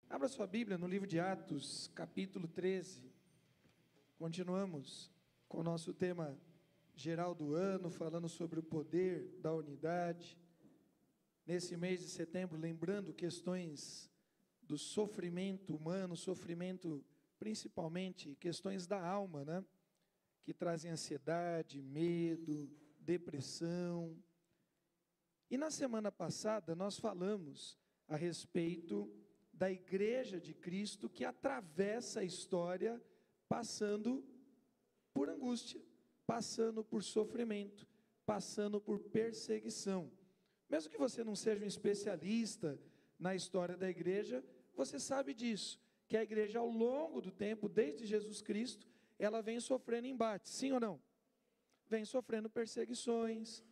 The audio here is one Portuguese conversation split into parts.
Abra sua Bíblia no livro de Atos, capítulo 13. Continuamos com o nosso tema geral do ano, falando sobre o poder da unidade. Nesse mês de setembro, lembrando questões do sofrimento humano, sofrimento principalmente, questões da alma, né? Que trazem ansiedade, medo, depressão. E na semana passada nós falamos a respeito da Igreja de Cristo que atravessa a história passando por angústia, passando por sofrimento, passando por perseguição. Mesmo que você não seja um especialista na história da igreja, você sabe disso, que a igreja ao longo do tempo, desde Jesus Cristo, ela vem sofrendo embates, sim ou não? Vem sofrendo perseguições.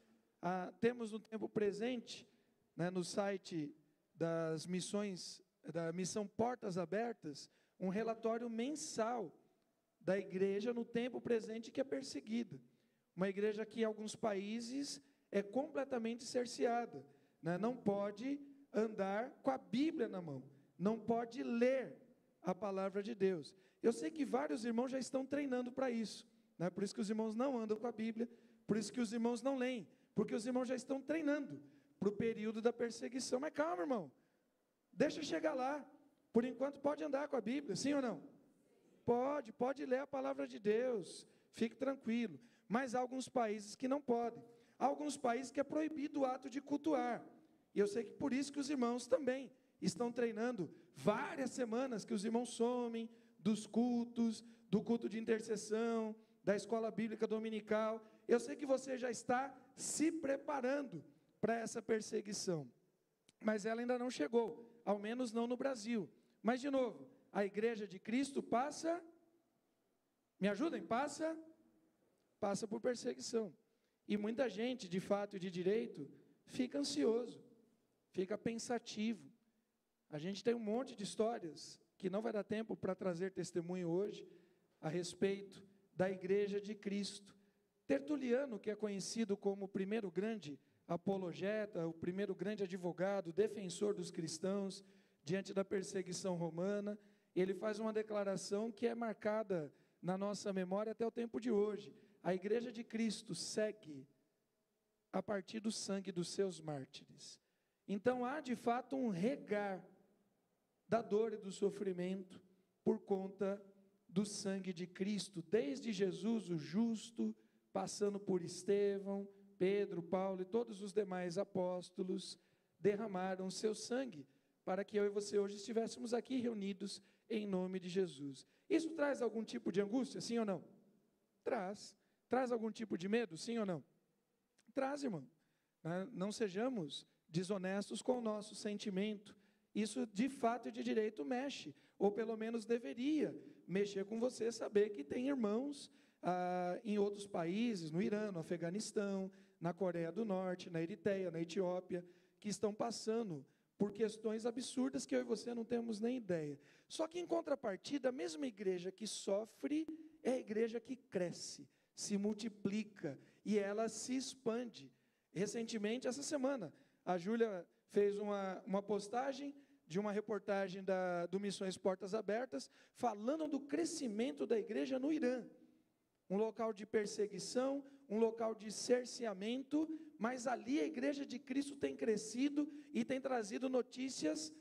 Temos no tempo presente, né, no site das missões, da missão Portas Abertas, um relatório mensal da igreja no tempo presente que é perseguida. Uma igreja que em alguns países é completamente cerceada, né? Não pode andar com a Bíblia na mão, não pode ler a palavra de Deus. Eu sei que vários irmãos já estão treinando para isso, né? Por isso que os irmãos não andam com a Bíblia, por isso que os irmãos não leem, porque os irmãos já estão treinando para o período da perseguição. Mas calma, irmão, deixa chegar lá. Por enquanto pode andar com a Bíblia, sim ou não? Pode ler a palavra de Deus, fique tranquilo. Mas há alguns países que não podem. Há alguns países que é proibido o ato de cultuar. E eu sei que por isso que os irmãos também estão treinando várias semanas que os irmãos somem dos cultos, do culto de intercessão, da escola bíblica dominical. Eu sei que você já está se preparando para essa perseguição. Mas ela ainda não chegou, ao menos não no Brasil. Mas de novo, a igreja de Cristo passa, me ajudem, passa por perseguição. E muita gente, de fato e de direito, fica ansioso, fica pensativo. A gente tem um monte de histórias, que não vai dar tempo para trazer testemunho hoje, a respeito da igreja de Cristo. Tertuliano, que é conhecido como o primeiro grande apologeta, o primeiro grande advogado, defensor dos cristãos, diante da perseguição romana, ele faz uma declaração que é marcada na nossa memória até o tempo de hoje. A igreja de Cristo segue a partir do sangue dos seus mártires. Então há de fato um regar da dor e do sofrimento por conta do sangue de Cristo, desde Jesus o justo, passando por Estevão, Pedro, Paulo e todos os demais apóstolos, derramaram seu sangue, para que eu e você hoje estivéssemos aqui reunidos em nome de Jesus. Isso traz algum tipo de angústia, sim ou não? Traz. Traz algum tipo de medo, sim ou não? Traz, irmão. Não sejamos desonestos com o nosso sentimento. Isso de fato e de direito mexe, ou pelo menos deveria mexer com você, saber que tem irmãos em outros países, no Irã, no Afeganistão, na Coreia do Norte, na Eritreia, na Etiópia, que estão passando por questões absurdas que eu e você não temos nem ideia. Só que em contrapartida, a mesma igreja que sofre é a igreja que cresce, se multiplica e ela se expande. Recentemente, essa semana, a Júlia fez uma postagem de uma reportagem do Missões Portas Abertas, falando do crescimento da igreja no Irã. Um local de perseguição, um local de cerceamento, mas ali a igreja de Cristo tem crescido e tem trazido notícias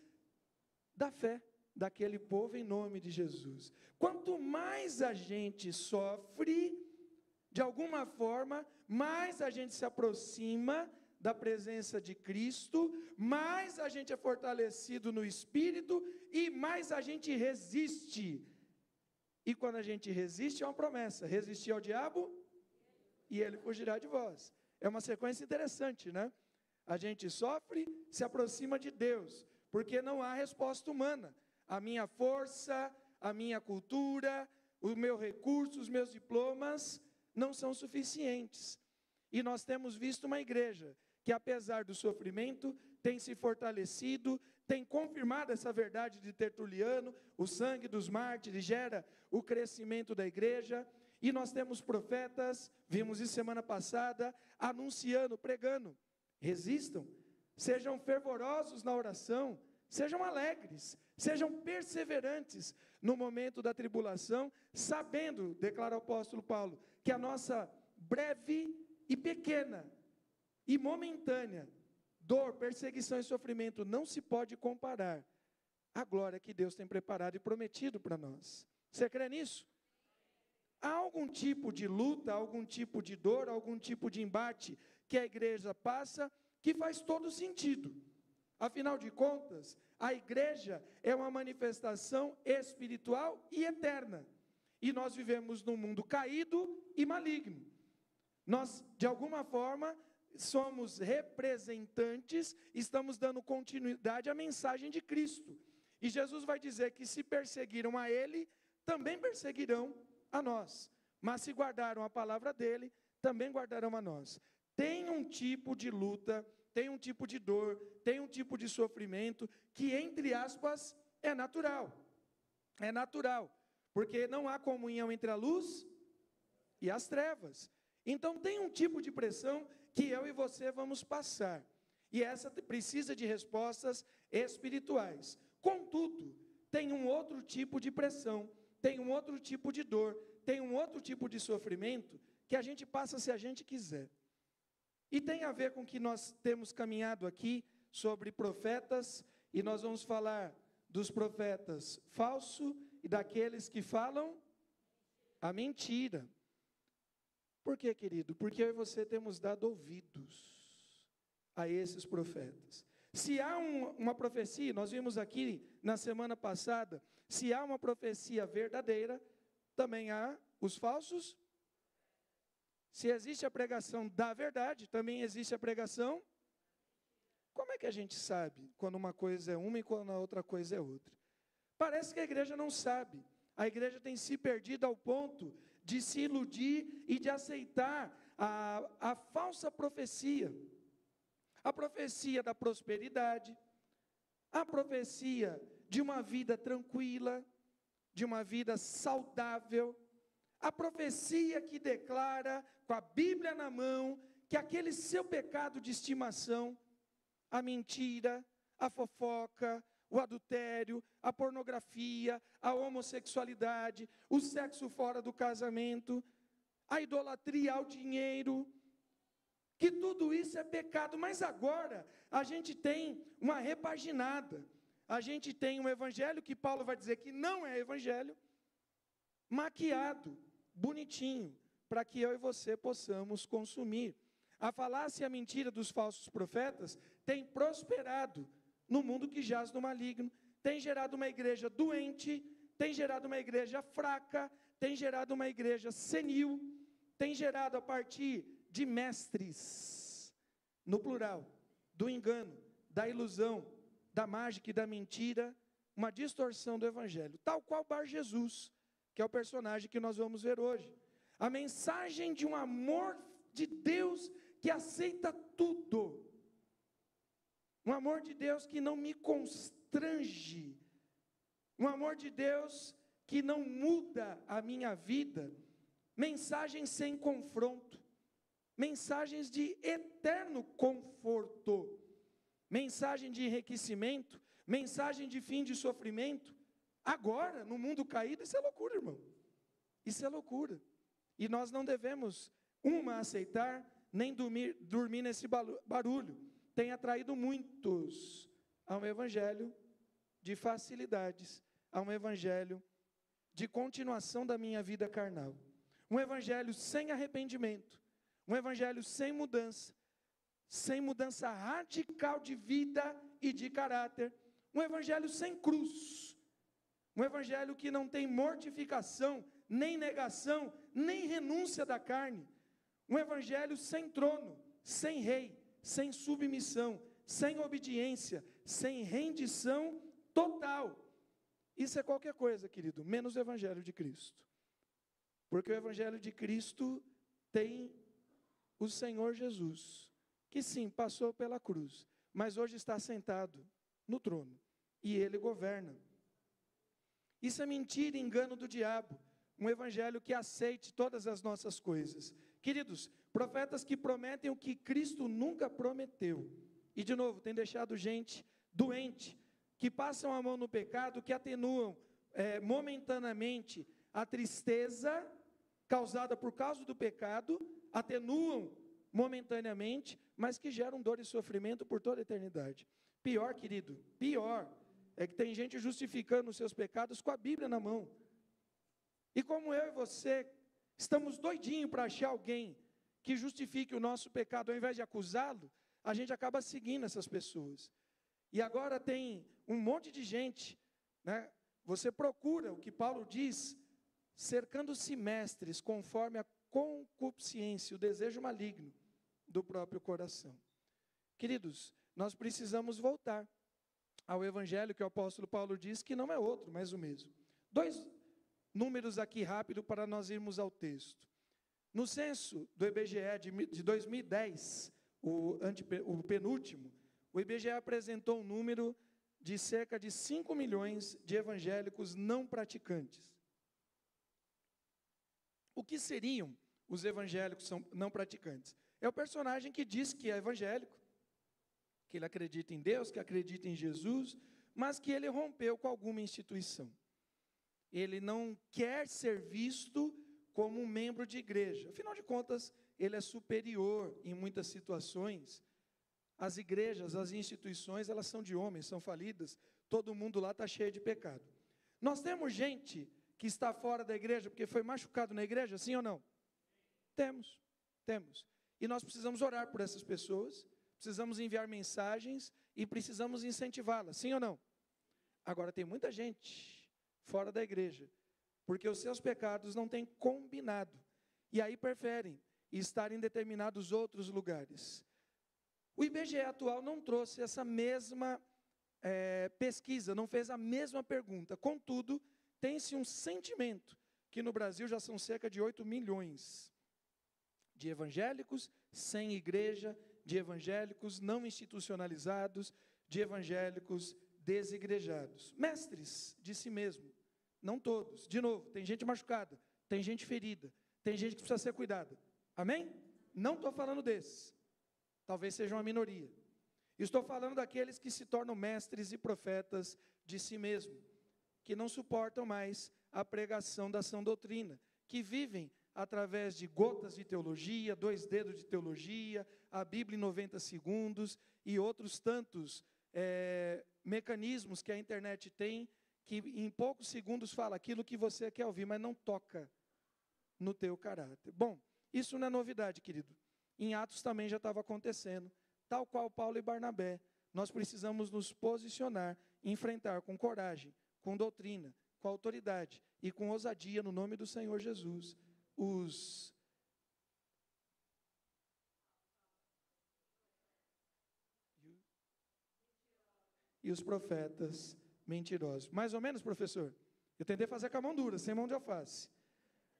da fé daquele povo em nome de Jesus. Quanto mais a gente sofre, de alguma forma, mais a gente se aproxima da presença de Cristo, mais a gente é fortalecido no Espírito e mais a gente resiste. E quando a gente resiste, é uma promessa: resistir ao diabo e ele fugirá de vós. É uma sequência interessante, né? A gente sofre, se aproxima de Deus, porque não há resposta humana. A minha força, a minha cultura, o meu recurso, os meus diplomas não são suficientes. E nós temos visto uma igreja que, apesar do sofrimento, tem se fortalecido, tem confirmado essa verdade de Tertuliano, o sangue dos mártires gera o crescimento da igreja, e nós temos profetas, vimos isso semana passada, anunciando, pregando: resistam, sejam fervorosos na oração, Sejam alegres, sejam perseverantes no momento da tribulação, sabendo, declara o apóstolo Paulo, que a nossa breve e pequena e momentânea dor, perseguição e sofrimento não se pode comparar à glória que Deus tem preparado e prometido para nós. Você crê nisso? Há algum tipo de luta, algum tipo de dor, algum tipo de embate que a igreja passa que faz todo sentido. Afinal de contas, a igreja é uma manifestação espiritual e eterna. E nós vivemos num mundo caído e maligno. Nós, de alguma forma, somos representantes, estamos dando continuidade à mensagem de Cristo. E Jesus vai dizer que se perseguiram a Ele, também perseguirão a nós. Mas se guardaram a palavra dEle, também guardarão a nós. Tem um tipo de luta, tem um tipo de dor, tem um tipo de sofrimento, que entre aspas, é natural. É natural, porque não há comunhão entre a luz e as trevas. Então tem um tipo de pressão que eu e você vamos passar. E essa precisa de respostas espirituais. Contudo, tem um outro tipo de pressão, tem um outro tipo de dor, tem um outro tipo de sofrimento que a gente passa se a gente quiser. E tem a ver com o que nós temos caminhado aqui sobre profetas, e nós vamos falar dos profetas falsos e daqueles que falam a mentira. Por quê, querido? Porque eu e você temos dado ouvidos a esses profetas. Se há uma profecia, nós vimos aqui na semana passada, se há uma profecia verdadeira, também há os falsos. Se existe a pregação da verdade, também existe a pregação. Como é que a gente sabe quando uma coisa é uma e quando a outra coisa é outra? Parece que a igreja não sabe. A igreja tem se perdido ao ponto de se iludir e de aceitar a falsa profecia. A profecia da prosperidade, a profecia de uma vida tranquila, de uma vida saudável, a profecia que declara, com a Bíblia na mão, que aquele seu pecado de estimação, a mentira, a fofoca, o adultério, a pornografia, a homossexualidade, o sexo fora do casamento, a idolatria ao dinheiro, que tudo isso é pecado. Mas agora a gente tem uma repaginada, a gente tem um evangelho que Paulo vai dizer que não é evangelho, maquiado, bonitinho, para que eu e você possamos consumir. A falácia e a mentira dos falsos profetas tem prosperado no mundo que jaz no maligno, tem gerado uma igreja doente, tem gerado uma igreja fraca, tem gerado uma igreja senil, tem gerado a partir de mestres, no plural, do engano, da ilusão, da mágica e da mentira, uma distorção do evangelho, tal qual Bar Jesus, que é o personagem que nós vamos ver hoje. A mensagem de um amor de Deus que aceita tudo. Um amor de Deus que não me constrange. Um amor de Deus que não muda a minha vida. Mensagens sem confronto. Mensagens de eterno conforto. Mensagem de enriquecimento. Mensagem de fim de sofrimento. Agora, no mundo caído, isso é loucura, irmão. Isso é loucura. E nós não devemos, aceitar, nem dormir nesse barulho. Tem atraído muitos a um evangelho de facilidades, a um evangelho de continuação da minha vida carnal. Um evangelho sem arrependimento, um evangelho sem mudança radical de vida e de caráter, um evangelho sem cruz, um evangelho que não tem mortificação, nem negação, nem renúncia da carne, um evangelho sem trono, sem rei, sem submissão, sem obediência, sem rendição total. Isso é qualquer coisa, querido, menos o evangelho de Cristo. Porque o evangelho de Cristo tem o Senhor Jesus, que sim, passou pela cruz, mas hoje está sentado no trono, e Ele governa. Isso é mentira e engano do diabo, um evangelho que aceite todas as nossas coisas. Queridos, profetas que prometem o que Cristo nunca prometeu, e de novo, tem deixado gente doente, que passam a mão no pecado, que atenuam momentaneamente a tristeza causada por causa do pecado, atenuam momentaneamente, mas que geram dor e sofrimento por toda a eternidade. Pior, querido, pior, é que tem gente justificando os seus pecados com a Bíblia na mão. E como eu e você estamos doidinhos para achar alguém que justifique o nosso pecado, ao invés de acusá-lo, a gente acaba seguindo essas pessoas. E agora tem um monte de gente, né? Você procura o que Paulo diz, cercando-se mestres, conforme a concupiscência, o desejo maligno do próprio coração. Queridos, nós precisamos voltar ao evangelho que o apóstolo Paulo diz que não é outro, mas o mesmo. 2 números aqui rápido para nós irmos ao texto. No censo do IBGE de 2010, o penúltimo, o IBGE apresentou um número de cerca de 5 milhões de evangélicos não praticantes. O que seriam os evangélicos não praticantes? É o personagem que diz que é evangélico, que ele acredita em Deus, que acredita em Jesus, mas que ele rompeu com alguma instituição. Ele não quer ser visto como um membro de igreja. Afinal de contas, ele é superior em muitas situações. As igrejas, as instituições, elas são de homens, são falidas. Todo mundo lá está cheio de pecado. Nós temos gente que está fora da igreja porque foi machucado na igreja, sim ou não? Temos. E nós precisamos orar por essas pessoas, precisamos enviar mensagens e precisamos incentivá-las, sim ou não? Agora, tem muita gente fora da igreja, porque os seus pecados não têm combinado, e aí preferem estar em determinados outros lugares. O IBGE atual não trouxe essa mesma pesquisa, não fez a mesma pergunta, contudo, tem-se um sentimento que no Brasil já são cerca de 8 milhões de evangélicos sem igreja, de evangélicos não institucionalizados, de evangélicos desigrejados. Mestres de si mesmo, não todos. De novo, tem gente machucada, tem gente ferida, tem gente que precisa ser cuidada. Amém? Não estou falando desses. Talvez seja uma minoria. Estou falando daqueles que se tornam mestres e profetas de si mesmo, que não suportam mais a pregação da sã doutrina, que vivem através de gotas de teologia, 2 dedos de teologia, a Bíblia em 90 segundos e outros tantos mecanismos que a internet tem, que em poucos segundos fala aquilo que você quer ouvir, mas não toca no teu caráter. Bom, isso não é novidade, querido. Em Atos também já estava acontecendo, tal qual Paulo e Barnabé. Nós precisamos nos posicionar, enfrentar com coragem, com doutrina, com autoridade e com ousadia no nome do Senhor Jesus os profetas mentirosos. Mais ou menos, professor? Eu tentei fazer com a mão dura, sem mão de alface.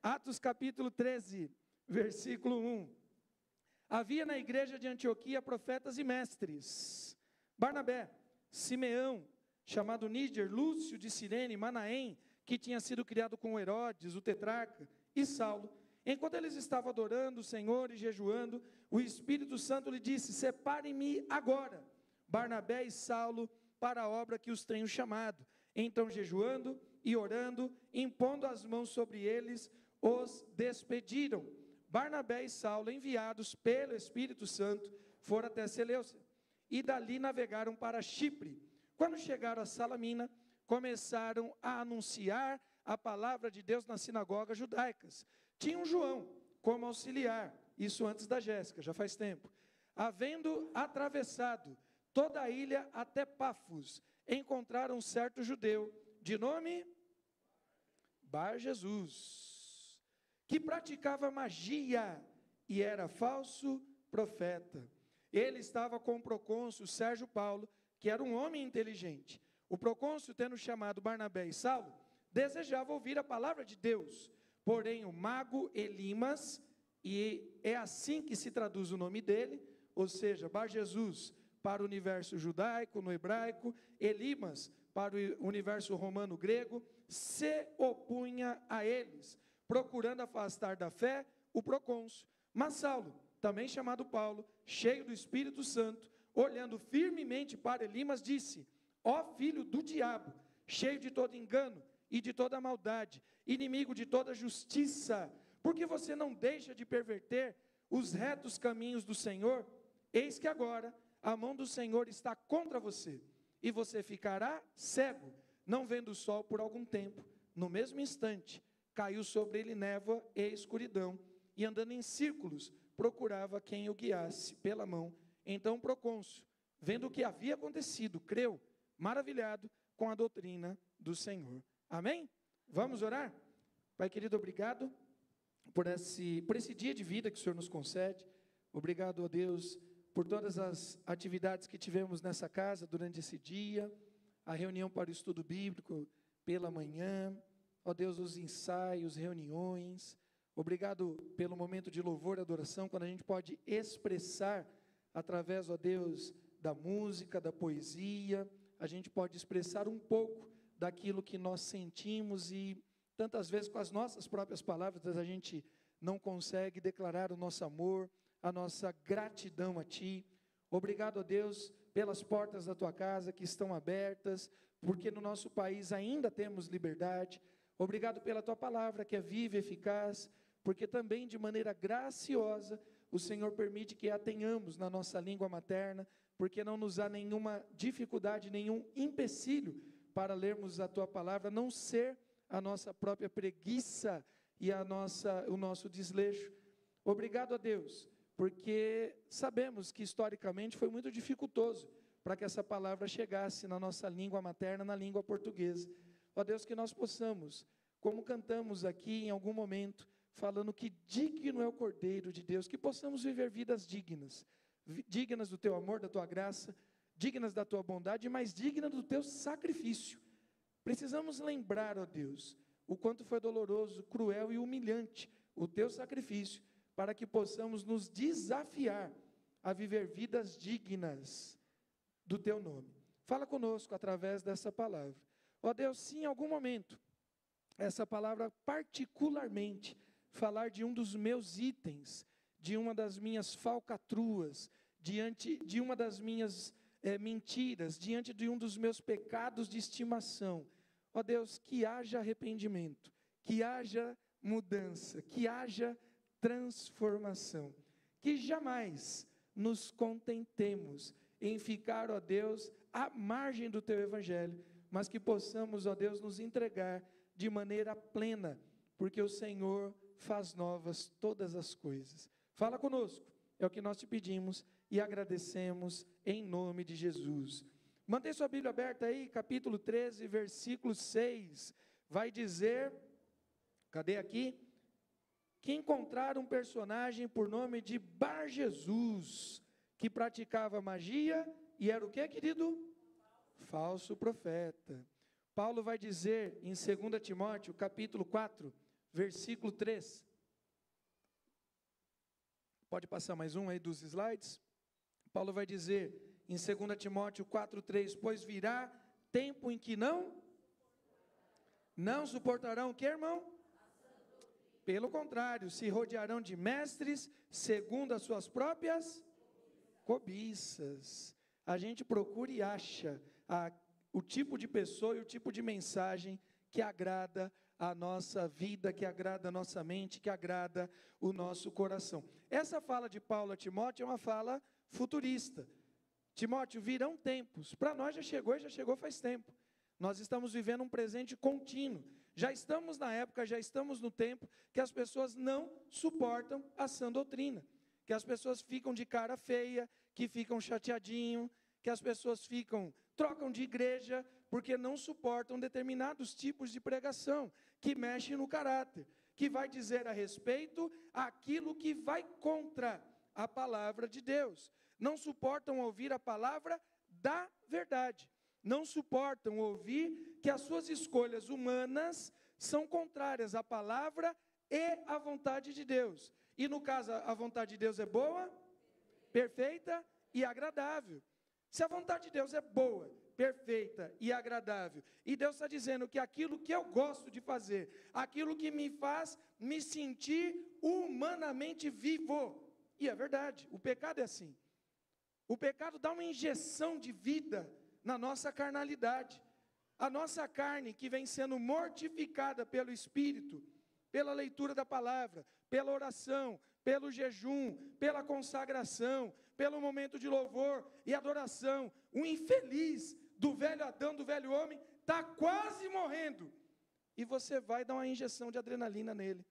Atos capítulo 13, versículo 1. Havia na igreja de Antioquia profetas e mestres: Barnabé, Simeão, chamado Níger, Lúcio de Cirene, Manaém, que tinha sido criado com Herodes, o tetrarca, e Saulo. Enquanto eles estavam adorando o Senhor e jejuando, o Espírito Santo lhe disse: separem-me agora, Barnabé e Saulo, para a obra que os tenho chamado. Então, jejuando e orando, impondo as mãos sobre eles, os despediram. Barnabé e Saulo, enviados pelo Espírito Santo, foram até Seleucia, e dali navegaram para Chipre. Quando chegaram a Salamina, começaram a anunciar a palavra de Deus nas sinagogas judaicas. Tinha um João como auxiliar, isso antes da Jéssica, já faz tempo. Havendo atravessado toda a ilha até Pafos, encontraram um certo judeu, de nome Bar Jesus, que praticava magia e era falso profeta. Ele estava com o procônsul Sérgio Paulo, que era um homem inteligente. O procônsul, tendo chamado Barnabé e Saulo, desejava ouvir a palavra de Deus. Porém, o mago Elimas, e é assim que se traduz o nome dele, ou seja, Bar Jesus para o universo judaico, no hebraico, Elimas para o universo romano-grego, se opunha a eles, procurando afastar da fé o procônsul. Mas Saulo, também chamado Paulo, cheio do Espírito Santo, olhando firmemente para Elimas, disse: ó filho do diabo, cheio de todo engano e de toda maldade, inimigo de toda justiça, porque você não deixa de perverter os retos caminhos do Senhor? Eis que agora a mão do Senhor está contra você, e você ficará cego, não vendo o sol por algum tempo. No mesmo instante, caiu sobre ele névoa e escuridão, e andando em círculos, procurava quem o guiasse pela mão. Então o procônsul, vendo o que havia acontecido, creu, maravilhado com a doutrina do Senhor. Amém? Vamos orar? Pai querido, obrigado por esse dia de vida que o Senhor nos concede. Obrigado, ó Deus, por todas as atividades que tivemos nessa casa durante esse dia, a reunião para o estudo bíblico pela manhã, ó Deus, os ensaios, reuniões. Obrigado pelo momento de louvor e adoração, quando a gente pode expressar através, ó Deus, da música, da poesia, a gente pode expressar um pouco daquilo que nós sentimos, e tantas vezes com as nossas próprias palavras a gente não consegue declarar o nosso amor, a nossa gratidão a Ti. Obrigado, ó Deus, pelas portas da Tua casa que estão abertas, porque no nosso país ainda temos liberdade. Obrigado pela Tua palavra que é viva e eficaz, porque também de maneira graciosa o Senhor permite que a tenhamos na nossa língua materna, porque não nos há nenhuma dificuldade, nenhum empecilho para lermos a Tua palavra, a não ser a nossa própria preguiça e o nosso desleixo. Obrigado a Deus, porque sabemos que historicamente foi muito dificultoso para que essa palavra chegasse na nossa língua materna, na língua portuguesa. Ó Deus, que nós possamos, como cantamos aqui em algum momento, falando que digno é o Cordeiro de Deus, que possamos viver vidas dignas, dignas do Teu amor, da Tua graça, dignas da Tua bondade, mas dignas do Teu sacrifício. Precisamos lembrar, ó Deus, o quanto foi doloroso, cruel e humilhante o Teu sacrifício, para que possamos nos desafiar a viver vidas dignas do Teu nome. Fala conosco através dessa palavra. Ó Deus, se em algum momento essa palavra particularmente falar de um dos meus itens, de uma das minhas falcatruas, diante de uma das minhas mentiras, diante de um dos meus pecados de estimação, ó Deus, que haja arrependimento, que haja mudança, que haja transformação, que jamais nos contentemos em ficar, ó Deus, à margem do Teu Evangelho, mas que possamos, ó Deus, nos entregar de maneira plena, porque o Senhor faz novas todas as coisas. Fala conosco, é o que nós te pedimos e agradecemos em nome de Jesus. Mantém sua Bíblia aberta aí, capítulo 13, versículo 6, vai dizer, cadê aqui? Que encontraram um personagem por nome de Bar Jesus, que praticava magia e era o que, querido? Falso profeta. Paulo vai dizer em 2 Timóteo, capítulo 4, versículo 3. Pode passar mais um aí dos slides. Paulo vai dizer em 2 Timóteo 4, 3, pois virá tempo em que não suportarão o que, irmão? Pelo contrário, se rodearão de mestres, segundo as suas próprias cobiças. A gente procura e acha o tipo de pessoa e o tipo de mensagem que agrada a nossa vida, que agrada a nossa mente, que agrada o nosso coração. Essa fala de Paulo a Timóteo é uma fala futurista. Timóteo, virão tempos. Para nós já chegou faz tempo. Nós estamos vivendo um presente contínuo. Já estamos na época, já estamos no tempo que as pessoas não suportam a sã doutrina, que as pessoas ficam de cara feia, que ficam chateadinho, que as pessoas trocam de igreja, porque não suportam determinados tipos de pregação, que mexem no caráter, que vai dizer a respeito aquilo que vai contra a palavra de Deus. Não suportam ouvir a palavra da verdade. Não suportam ouvir que as suas escolhas humanas são contrárias à palavra e à vontade de Deus. E no caso, a vontade de Deus é boa, perfeita e agradável. Se a vontade de Deus é boa, perfeita e agradável, e Deus está dizendo que aquilo que eu gosto de fazer, aquilo que me faz me sentir humanamente vivo, e é verdade, o pecado é assim. O pecado dá uma injeção de vida na nossa carnalidade. A nossa carne que vem sendo mortificada pelo Espírito, pela leitura da palavra, pela oração, pelo jejum, pela consagração, pelo momento de louvor e adoração. O infeliz do velho Adão, do velho homem, está quase morrendo. E você vai dar uma injeção de adrenalina nele,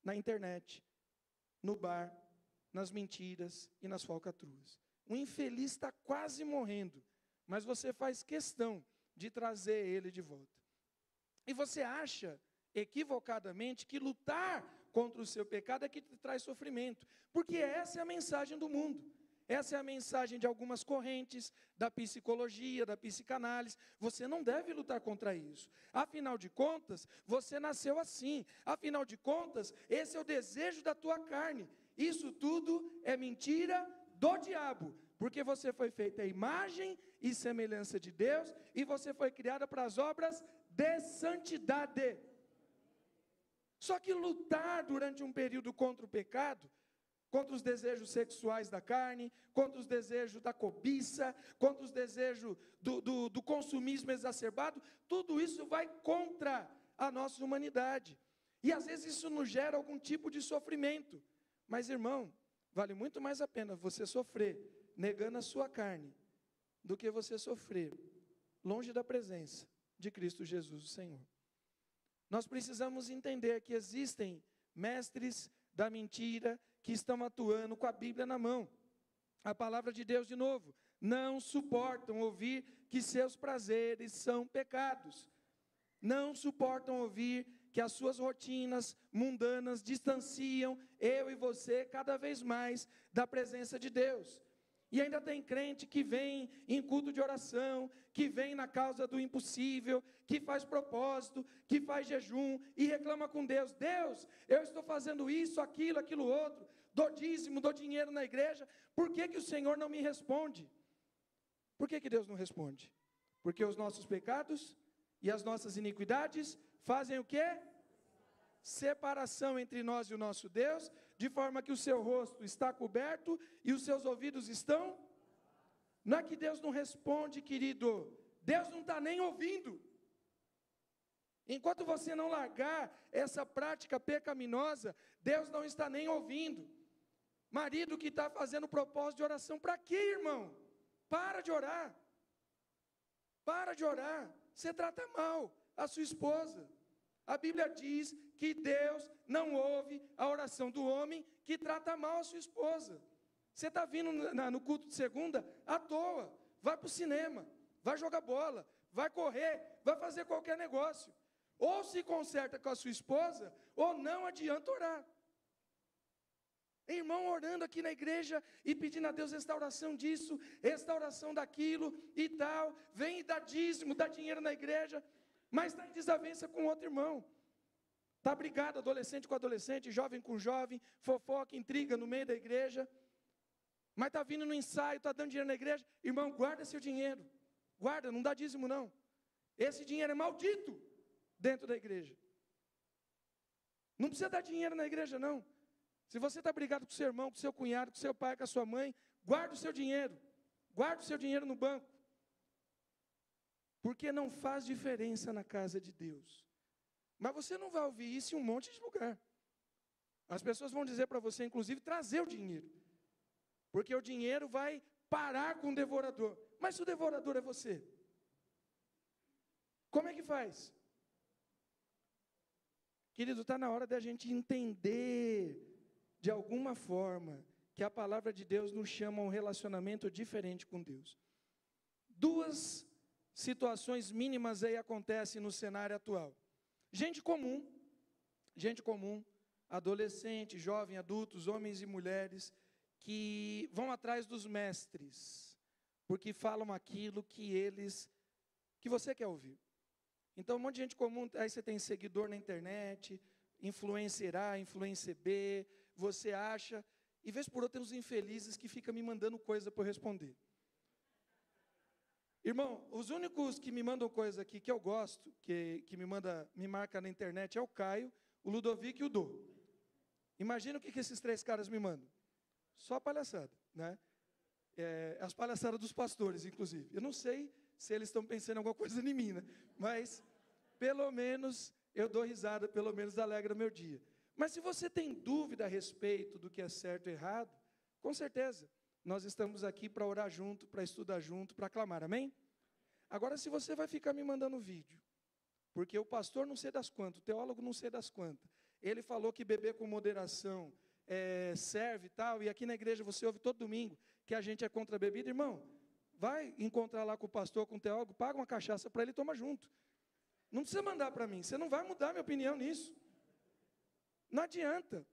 na internet, no bar, nas mentiras e nas falcatruas. O infeliz está quase morrendo, mas você faz questão de trazer ele de volta. E você acha, equivocadamente, que lutar contra o seu pecado é que te traz sofrimento, porque essa é a mensagem do mundo. Essa é a mensagem de algumas correntes, da psicologia, da psicanálise. Você não deve lutar contra isso. Afinal de contas, você nasceu assim. Afinal de contas, esse é o desejo da tua carne. Isso tudo é mentira do diabo, porque você foi feita à imagem e semelhança de Deus, e você foi criada para as obras de santidade. Só que lutar durante um período contra o pecado, contra os desejos sexuais da carne, contra os desejos da cobiça, contra os desejos do consumismo exacerbado, tudo isso vai contra a nossa humanidade. E às vezes isso nos gera algum tipo de sofrimento. Mas, irmão, vale muito mais a pena você sofrer negando a sua carne, do que você sofrer longe da presença de Cristo Jesus, o Senhor. Nós precisamos entender que existem mestres da mentira que estão atuando com a Bíblia na mão. A palavra de Deus, de novo, não suportam ouvir que seus prazeres são pecados. Não suportam ouvir que as suas rotinas mundanas distanciam eu e você cada vez mais da presença de Deus. E ainda tem crente que vem em culto de oração, que vem na causa do impossível, que faz propósito, que faz jejum e reclama com Deus. Deus, eu estou fazendo isso, aquilo outro, dou dízimo, dou dinheiro na igreja, por que o Senhor não me responde? Por que Deus não responde? Porque os nossos pecados e as nossas iniquidades fazem o quê? Separação entre nós e o nosso Deus, de forma que o seu rosto está coberto e os seus ouvidos estão. Não é que Deus não responde, querido, Deus não está nem ouvindo. Enquanto você não largar essa prática pecaminosa, Deus não está nem ouvindo. Marido que está fazendo propósito de oração, para quê, irmão? Para de orar. Para de orar. Você trata mal a sua esposa. A Bíblia diz que Deus não ouve a oração do homem que trata mal a sua esposa. Você está vindo no culto de segunda à toa, vai para o cinema, vai jogar bola, vai correr, vai fazer qualquer negócio. Ou se conserta com a sua esposa, ou não adianta orar. Irmão orando aqui na igreja e pedindo a Deus restauração disso, restauração daquilo e tal, vem e dá dízimo, dá dinheiro na igreja, mas está em desavença com outro irmão. Está brigado adolescente com adolescente, jovem com jovem, fofoca, intriga no meio da igreja, mas está vindo no ensaio, está dando dinheiro na igreja. Irmão, guarda seu dinheiro, guarda, não dá dízimo não. Esse dinheiro é maldito dentro da igreja. Não precisa dar dinheiro na igreja não. Se você está brigado com seu irmão, com seu cunhado, com seu pai, com a sua mãe, guarda o seu dinheiro no banco. Porque não faz diferença na casa de Deus. Mas você não vai ouvir isso em um monte de lugar. As pessoas vão dizer para você, inclusive, trazer o dinheiro. Porque o dinheiro vai parar com o devorador. Mas se o devorador é você, como é que faz? Querido, está na hora da gente entender, de alguma forma, que a palavra de Deus nos chama a um relacionamento diferente com Deus. Duas situações mínimas aí acontecem no cenário atual. Gente comum, adolescente, jovem, adultos, homens e mulheres, que vão atrás dos mestres, porque falam aquilo que você quer ouvir. Então, um monte de gente comum, aí você tem seguidor na internet, influencer A, influencer B, você acha, e vez por outra tem uns infelizes que ficam me mandando coisa para eu responder. Irmão, os únicos que me mandam coisa aqui que eu gosto, que me marca na internet é o Caio, o Ludovico e o Dô. Imagina o que esses três caras me mandam. Só palhaçada, né? As palhaçadas dos pastores, inclusive. Eu não sei se eles estão pensando em alguma coisa em mim, né? Mas, pelo menos, eu dou risada, pelo menos alegra meu dia. Mas se você tem dúvida a respeito do que é certo e errado, com certeza, nós estamos aqui para orar junto, para estudar junto, para clamar, amém? Agora, se você vai ficar me mandando vídeo, porque o pastor não sei das quantas, o teólogo não sei das quantas, ele falou que beber com moderação serve e tal, e aqui na igreja você ouve todo domingo que a gente é contra a bebida, irmão, vai encontrar lá com o pastor, com o teólogo, paga uma cachaça para ele e toma junto. Não precisa mandar para mim, você não vai mudar minha opinião nisso. Não adianta.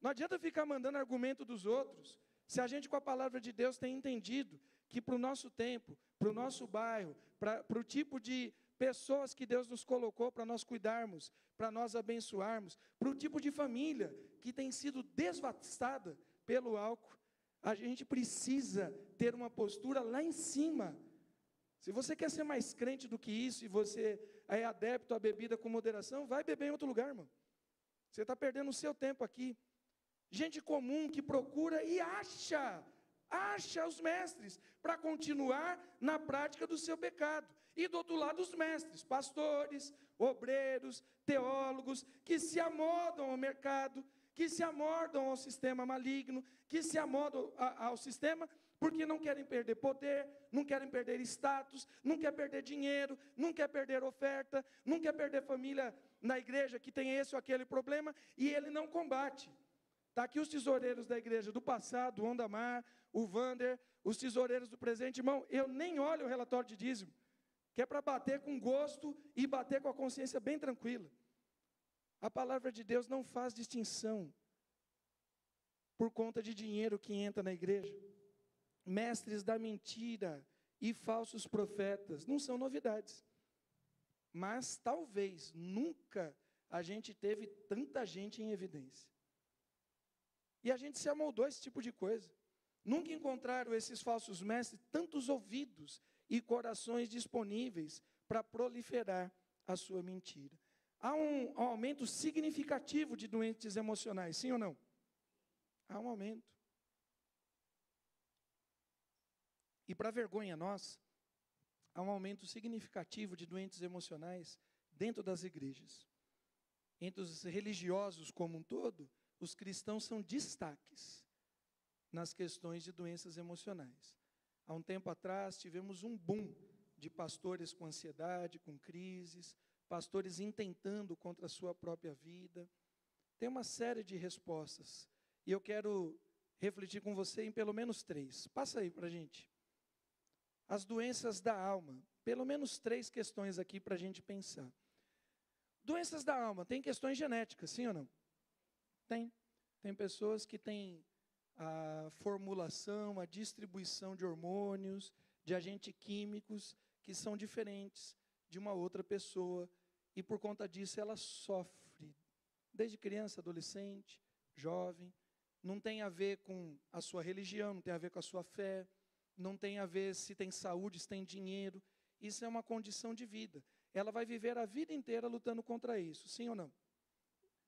Não adianta ficar mandando argumento dos outros, se a gente com a palavra de Deus tem entendido que para o nosso tempo, para o nosso bairro, para o tipo de pessoas que Deus nos colocou para nós cuidarmos, para nós abençoarmos, para o tipo de família que tem sido devastada pelo álcool, a gente precisa ter uma postura lá em cima. Se você quer ser mais crente do que isso, e você é adepto à bebida com moderação, vai beber em outro lugar, irmão. Você está perdendo o seu tempo aqui. Gente comum que procura e acha os mestres para continuar na prática do seu pecado. E do outro lado os mestres, pastores, obreiros, teólogos, que se amodam ao mercado, que se amodam ao sistema maligno, que se amodam ao sistema porque não querem perder poder, não querem perder status, não querem perder dinheiro, não querem perder oferta, não querem perder família na igreja que tem esse ou aquele problema, e ele não combate. Está aqui os tesoureiros da igreja do passado, o Ondamar, o Vander, os tesoureiros do presente. Irmão, eu nem olho o relatório de dízimo, que é para bater com gosto e bater com a consciência bem tranquila. A palavra de Deus não faz distinção por conta de dinheiro que entra na igreja. Mestres da mentira e falsos profetas não são novidades. Mas talvez nunca a gente teve tanta gente em evidência. E a gente se amoldou a esse tipo de coisa. Nunca encontraram esses falsos mestres tantos ouvidos e corações disponíveis para proliferar a sua mentira. Há um aumento significativo de doentes emocionais, sim ou não? Há um aumento. E para vergonha nossa, há um aumento significativo de doentes emocionais dentro das igrejas. Entre os religiosos como um todo, os cristãos são destaques nas questões de doenças emocionais. Há um tempo atrás, tivemos um boom de pastores com ansiedade, com crises, pastores intentando contra a sua própria vida. Tem uma série de respostas, e eu quero refletir com você em pelo menos 3. Passa aí para a gente. As doenças da alma. Pelo menos 3 questões aqui para a gente pensar. Doenças da alma, tem questões genéticas, sim ou não? Tem. Tem pessoas que têm a formulação, a distribuição de hormônios, de agentes químicos, que são diferentes de uma outra pessoa, e por conta disso ela sofre, desde criança, adolescente, jovem. Não tem a ver com a sua religião, não tem a ver com a sua fé, não tem a ver se tem saúde, se tem dinheiro. Isso é uma condição de vida. Ela vai viver a vida inteira lutando contra isso, sim ou não?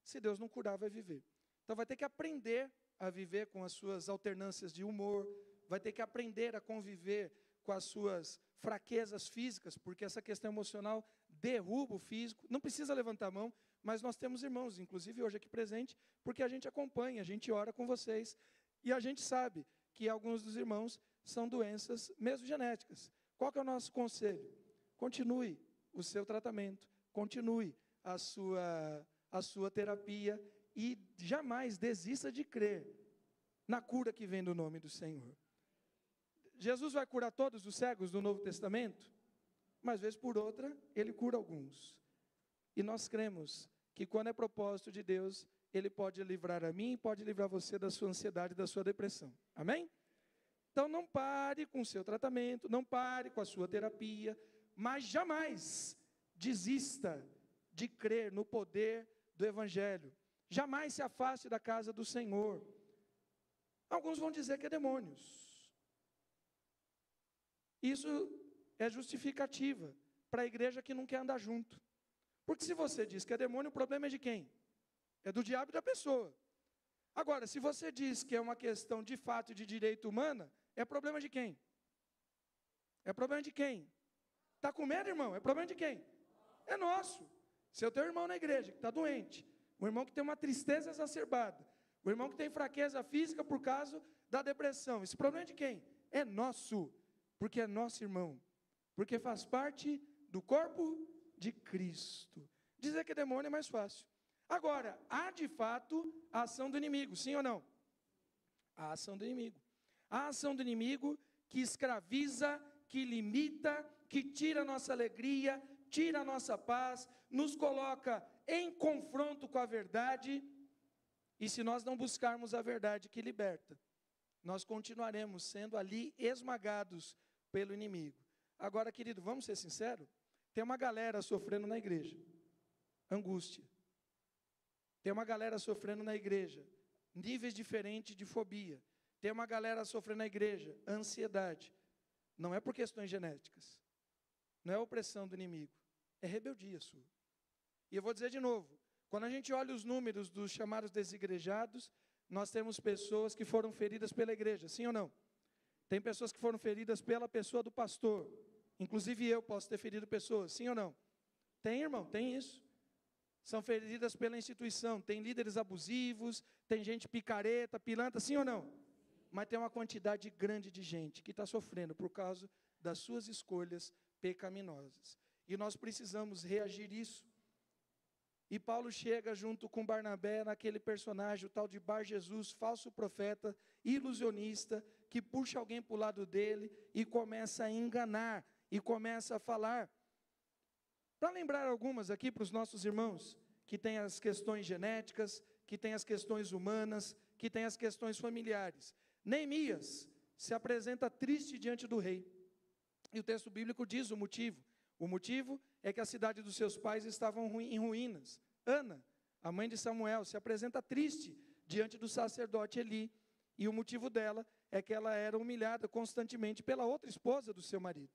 Se Deus não curar, vai viver. Então vai ter que aprender a viver com as suas alternâncias de humor, vai ter que aprender a conviver com as suas fraquezas físicas, porque essa questão emocional derruba o físico. Não precisa levantar a mão, mas nós temos irmãos, inclusive hoje aqui presente, porque a gente acompanha, a gente ora com vocês, e a gente sabe que alguns dos irmãos são doenças mesmo genéticas. Qual que é o nosso conselho? Continue o seu tratamento, continue a sua terapia e jamais desista de crer na cura que vem do nome do Senhor. Jesus vai curar todos os cegos do Novo Testamento, mas vez por outra, Ele cura alguns. E nós cremos que quando é propósito de Deus, Ele pode livrar a mim e pode livrar você da sua ansiedade e da sua depressão. Amém? Então não pare com o seu tratamento, não pare com a sua terapia, mas jamais desista de crer no poder do Evangelho. Jamais se afaste da casa do Senhor. Alguns vão dizer que é demônios. Isso é justificativa para a igreja que não quer andar junto. Porque se você diz que é demônio, o problema é de quem? É do diabo e da pessoa. Agora, se você diz que é uma questão de fato e de direito humana, é problema de quem? É problema de quem? Está com medo, irmão? É problema de quem? É nosso. Se eu tenho um irmão na igreja que está doente, um irmão que tem uma tristeza exacerbada, um irmão que tem fraqueza física por causa da depressão, esse problema é de quem? É nosso, porque é nosso irmão, porque faz parte do corpo de Cristo. Dizer que é demônio é mais fácil. Agora, há de fato a ação do inimigo, sim ou não? A ação do inimigo. A ação do inimigo que escraviza, que limita, que tira a nossa alegria, tira a nossa paz, nos coloca em confronto com a verdade, e se nós não buscarmos a verdade que liberta, nós continuaremos sendo ali esmagados pelo inimigo. Agora, querido, vamos ser sinceros? Tem uma galera sofrendo na igreja, angústia. Tem uma galera sofrendo na igreja, níveis diferentes de fobia. Tem uma galera sofrendo na igreja, ansiedade. Não é por questões genéticas, não é opressão do inimigo, é rebeldia sua. E eu vou dizer de novo, quando a gente olha os números dos chamados desigrejados, nós temos pessoas que foram feridas pela igreja, sim ou não? Tem pessoas que foram feridas pela pessoa do pastor, inclusive eu posso ter ferido pessoas, sim ou não? Tem, irmão, tem isso. São feridas pela instituição, tem líderes abusivos, tem gente picareta, pilantra, sim ou não? Mas tem uma quantidade grande de gente que está sofrendo por causa das suas escolhas pecaminosas. E nós precisamos reagir isso. E Paulo chega junto com Barnabé naquele personagem, o tal de Bar Jesus, falso profeta, ilusionista, que puxa alguém para o lado dele e começa a enganar, e começa a falar. Para lembrar algumas aqui para os nossos irmãos, que têm as questões genéticas, que têm as questões humanas, que têm as questões familiares. Neemias se apresenta triste diante do rei. E o texto bíblico diz o motivo. O motivo é que a cidade dos seus pais estavam em ruínas. Ana, a mãe de Samuel, se apresenta triste diante do sacerdote Eli. E o motivo dela é que ela era humilhada constantemente pela outra esposa do seu marido.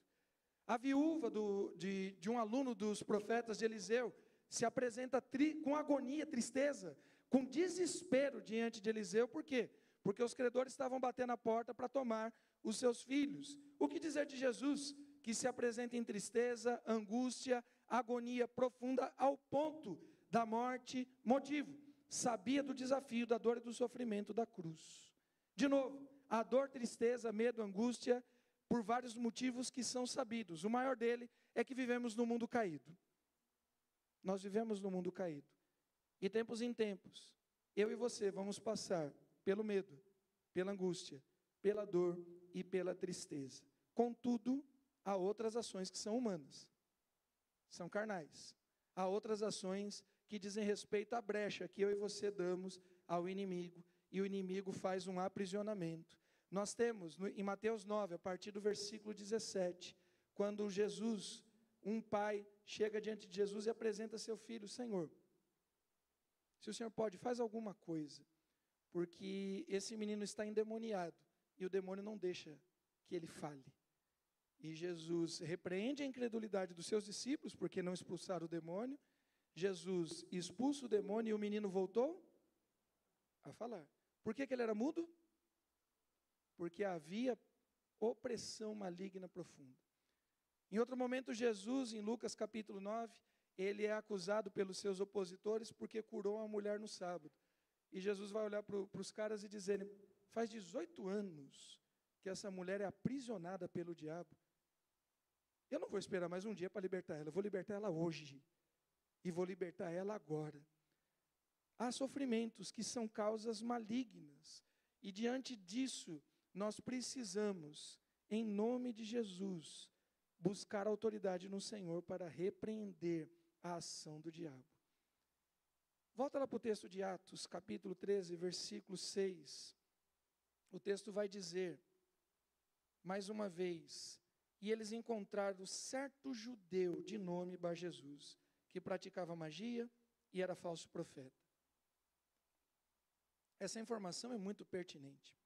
A viúva de um aluno dos profetas de Eliseu se apresenta com agonia, tristeza, com desespero diante de Eliseu. Por quê? Porque os credores estavam batendo a porta para tomar os seus filhos. O que dizer de Jesus, que se apresenta em tristeza, angústia, agonia profunda, ao ponto da morte? Motivo: sabia do desafio, da dor e do sofrimento da cruz. De novo, a dor, tristeza, medo, angústia, por vários motivos que são sabidos. O maior dele é que vivemos num mundo caído. Nós vivemos num mundo caído. E tempos em tempos, eu e você vamos passar pelo medo, pela angústia, pela dor e pela tristeza. Contudo, há outras ações que são humanas, são carnais. Há outras ações que dizem respeito à brecha que eu e você damos ao inimigo, e o inimigo faz um aprisionamento. Nós temos, em Mateus 9, a partir do versículo 17, quando Jesus, um pai, chega diante de Jesus e apresenta seu filho: Senhor, se o Senhor pode, faz alguma coisa, porque esse menino está endemoniado, e o demônio não deixa que ele fale. E Jesus repreende a incredulidade dos seus discípulos, porque não expulsaram o demônio. Jesus expulsa o demônio e o menino voltou a falar. Por que ele era mudo? Porque havia opressão maligna profunda. Em outro momento, Jesus, em Lucas capítulo 9, ele é acusado pelos seus opositores porque curou uma mulher no sábado. E Jesus vai olhar para os caras e dizer: faz 18 anos que essa mulher é aprisionada pelo diabo. Eu não vou esperar mais um dia para libertar ela, eu vou libertar ela hoje. E vou libertar ela agora. Há sofrimentos que são causas malignas. E diante disso, nós precisamos, em nome de Jesus, buscar autoridade no Senhor para repreender a ação do diabo. Volta lá para o texto de Atos, capítulo 13, versículo 6. O texto vai dizer, mais uma vez: e eles encontraram certo judeu de nome Bar Jesus, que praticava magia e era falso profeta. Essa informação é muito pertinente.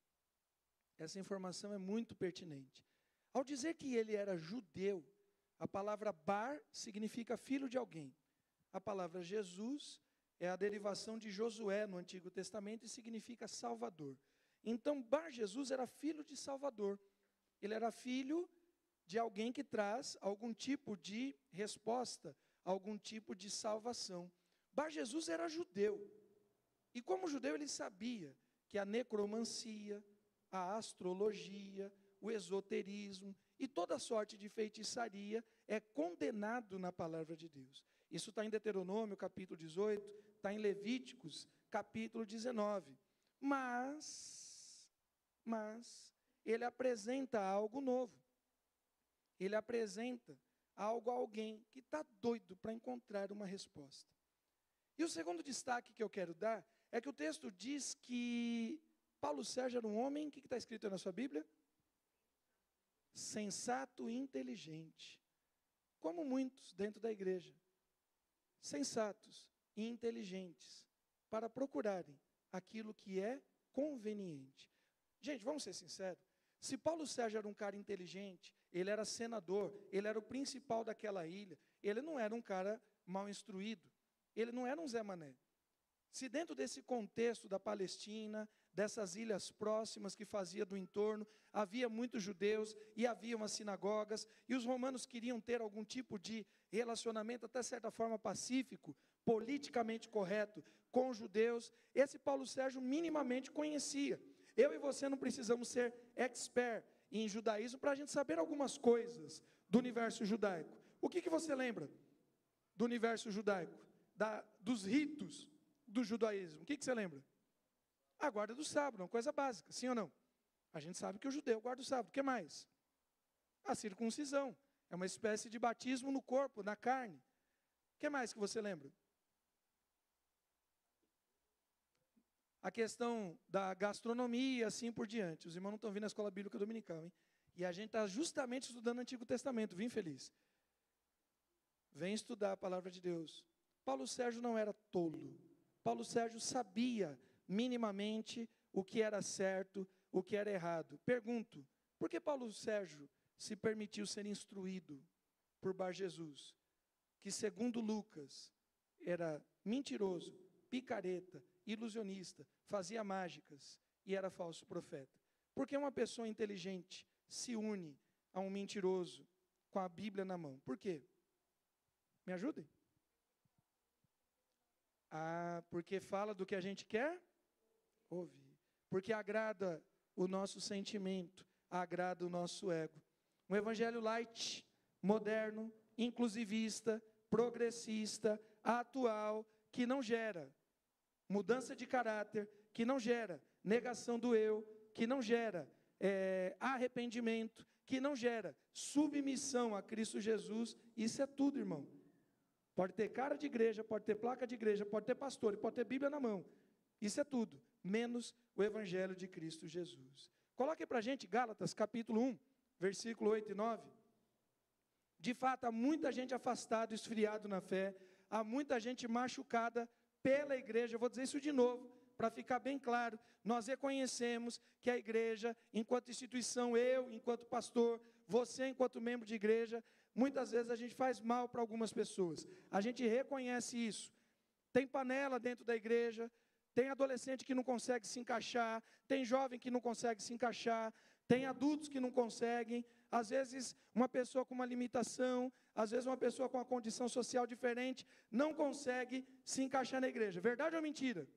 Essa informação é muito pertinente. Ao dizer que ele era judeu, a palavra Bar significa filho de alguém. A palavra Jesus é a derivação de Josué no Antigo Testamento e significa Salvador. Então, Bar Jesus era filho de Salvador. Ele era filho de alguém que traz algum tipo de resposta, algum tipo de salvação. Bar Jesus era judeu, e como judeu ele sabia que a necromancia, a astrologia, o esoterismo e toda sorte de feitiçaria é condenado na palavra de Deus. Isso está em Deuteronômio, capítulo 18, está em Levíticos, capítulo 19. Mas, ele apresenta algo novo. Ele apresenta algo a alguém que está doido para encontrar uma resposta. E o segundo destaque que eu quero dar é que o texto diz que Paulo Sérgio era um homem, o que está escrito aí na sua Bíblia? Sensato e inteligente. Como muitos dentro da igreja. Sensatos e inteligentes para procurarem aquilo que é conveniente. Gente, vamos ser sinceros. Se Paulo Sérgio era um cara inteligente, ele era senador, ele era o principal daquela ilha, ele não era um cara mal instruído, ele não era um Zé Mané. Se dentro desse contexto da Palestina, dessas ilhas próximas que fazia do entorno, havia muitos judeus e havia umas sinagogas, e os romanos queriam ter algum tipo de relacionamento, até certa forma pacífico, politicamente correto, com os judeus, esse Paulo Sérgio minimamente conhecia. Eu e você não precisamos ser expert em judaísmo para a gente saber algumas coisas do universo judaico. O que você lembra do universo judaico? Dos ritos do judaísmo. O que você lembra? A guarda do sábado, uma coisa básica, sim ou não? A gente sabe que o judeu guarda o sábado. O que mais? A circuncisão. É uma espécie de batismo no corpo, na carne. O que mais que você lembra? A questão da gastronomia, assim por diante. Os irmãos não estão vindo na escola bíblica dominical, hein? E a gente está justamente estudando o Antigo Testamento, vim feliz. Vem estudar a palavra de Deus. Paulo Sérgio não era tolo. Paulo Sérgio sabia minimamente o que era certo, o que era errado. Pergunto, por que Paulo Sérgio se permitiu ser instruído por Bar Jesus, que segundo Lucas era mentiroso, picareta, ilusionista, fazia mágicas e era falso profeta? Por que uma pessoa inteligente se une a um mentiroso com a Bíblia na mão? Por quê? Me ajudem? Porque fala do que a gente quer ouvir. Porque agrada o nosso sentimento, agrada o nosso ego. Um evangelho light, moderno, inclusivista, progressista, atual, que não gera mudança de caráter, que não gera negação do eu, que não gera arrependimento, que não gera submissão a Cristo Jesus. Isso é tudo, irmão. Pode ter cara de igreja, pode ter placa de igreja, pode ter pastor, pode ter Bíblia na mão. Isso é tudo, menos o Evangelho de Cristo Jesus. Coloque para a gente Gálatas, capítulo 1, versículo 8 e 9. De fato, há muita gente afastada, esfriado na fé, há muita gente machucada pela igreja. Eu vou dizer isso de novo, para ficar bem claro. Nós reconhecemos que a igreja, enquanto instituição, eu, enquanto pastor, você, enquanto membro de igreja, muitas vezes a gente faz mal para algumas pessoas. A gente reconhece isso. Tem panela dentro da igreja, tem adolescente que não consegue se encaixar, tem jovem que não consegue se encaixar, tem adultos que não conseguem, às vezes uma pessoa com uma limitação, às vezes uma pessoa com uma condição social diferente, não consegue se encaixar na igreja. Verdade ou mentira?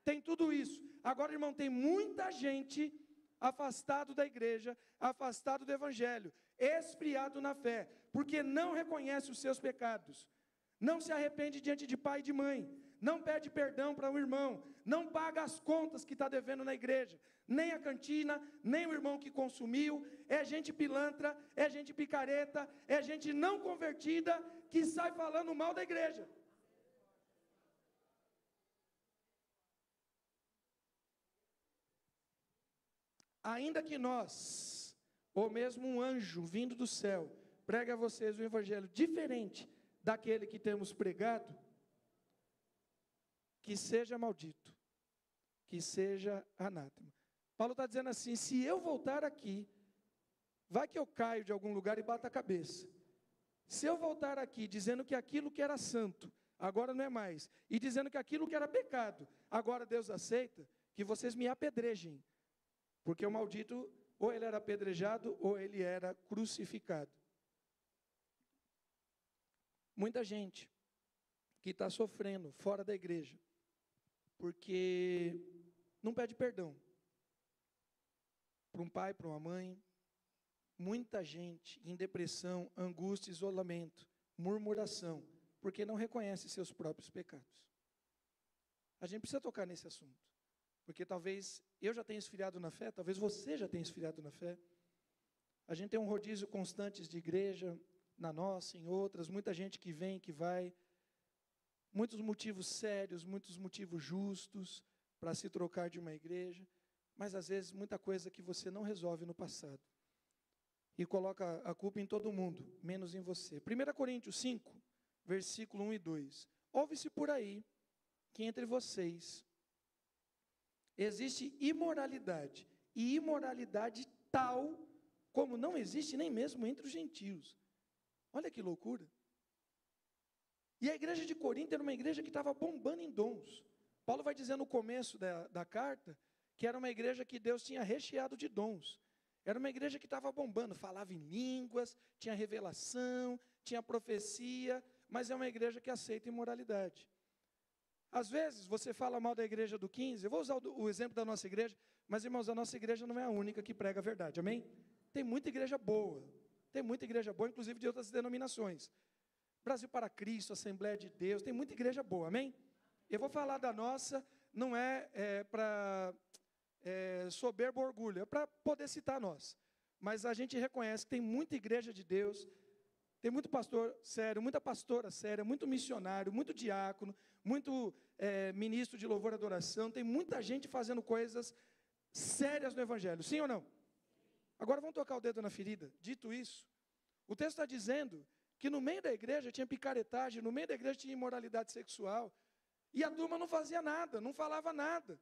Tem tudo isso. Agora, irmão, tem muita gente afastado da igreja, afastado do evangelho, esfriado na fé, porque não reconhece os seus pecados, não se arrepende diante de pai e de mãe, não pede perdão para o irmão, não paga as contas que está devendo na igreja, nem a cantina, nem o irmão que consumiu. É gente pilantra, é gente picareta, é gente não convertida que sai falando mal da igreja. Ainda que nós, ou mesmo um anjo vindo do céu, pregue a vocês um evangelho diferente daquele que temos pregado, que seja maldito, que seja anátema. Paulo está dizendo assim: se eu voltar aqui, vai que eu caio de algum lugar e bato a cabeça. Se eu voltar aqui dizendo que aquilo que era santo, agora não é mais, e dizendo que aquilo que era pecado, agora Deus aceita, que vocês me apedrejem. Porque o maldito ou ele era apedrejado, ou ele era crucificado. Muita gente que está sofrendo fora da igreja, porque não pede perdão para um pai, para uma mãe. Muita gente em depressão, angústia, isolamento, murmuração, porque não reconhece seus próprios pecados. A gente precisa tocar nesse assunto, porque talvez eu já tenha esfriado na fé, talvez você já tenha esfriado na fé. A gente tem um rodízio constante de igreja, na nossa, em outras, muita gente que vem, que vai, muitos motivos sérios, muitos motivos justos para se trocar de uma igreja, mas às vezes muita coisa que você não resolve no passado. E coloca a culpa em todo mundo, menos em você. 1 Coríntios 5, versículo 1 e 2. Ouve-se por aí que entre vocês existe imoralidade, e imoralidade tal como não existe nem mesmo entre os gentios. Olha que loucura. E a igreja de Corinto era uma igreja que estava bombando em dons. Paulo vai dizer no começo da carta que era uma igreja que Deus tinha recheado de dons. Era uma igreja que estava bombando, falava em línguas, tinha revelação, tinha profecia, mas é uma igreja que aceita imoralidade. Às vezes, você fala mal da igreja do 15, eu vou usar o exemplo da nossa igreja, mas, irmãos, a nossa igreja não é a única que prega a verdade, amém? Tem muita igreja boa, inclusive de outras denominações. Brasil para Cristo, Assembleia de Deus, tem muita igreja boa, amém? Eu vou falar da nossa, não para soberbo orgulho, é para poder citar nós. Mas a gente reconhece que tem muita igreja de Deus, tem muito pastor sério, muita pastora séria, muito missionário, muito diácono, muito ministro de louvor e adoração, tem muita gente fazendo coisas sérias no Evangelho, sim ou não? Agora vamos tocar o dedo na ferida. Dito isso, o texto está dizendo que no meio da igreja tinha picaretagem, no meio da igreja tinha imoralidade sexual, e a turma não fazia nada, não falava nada.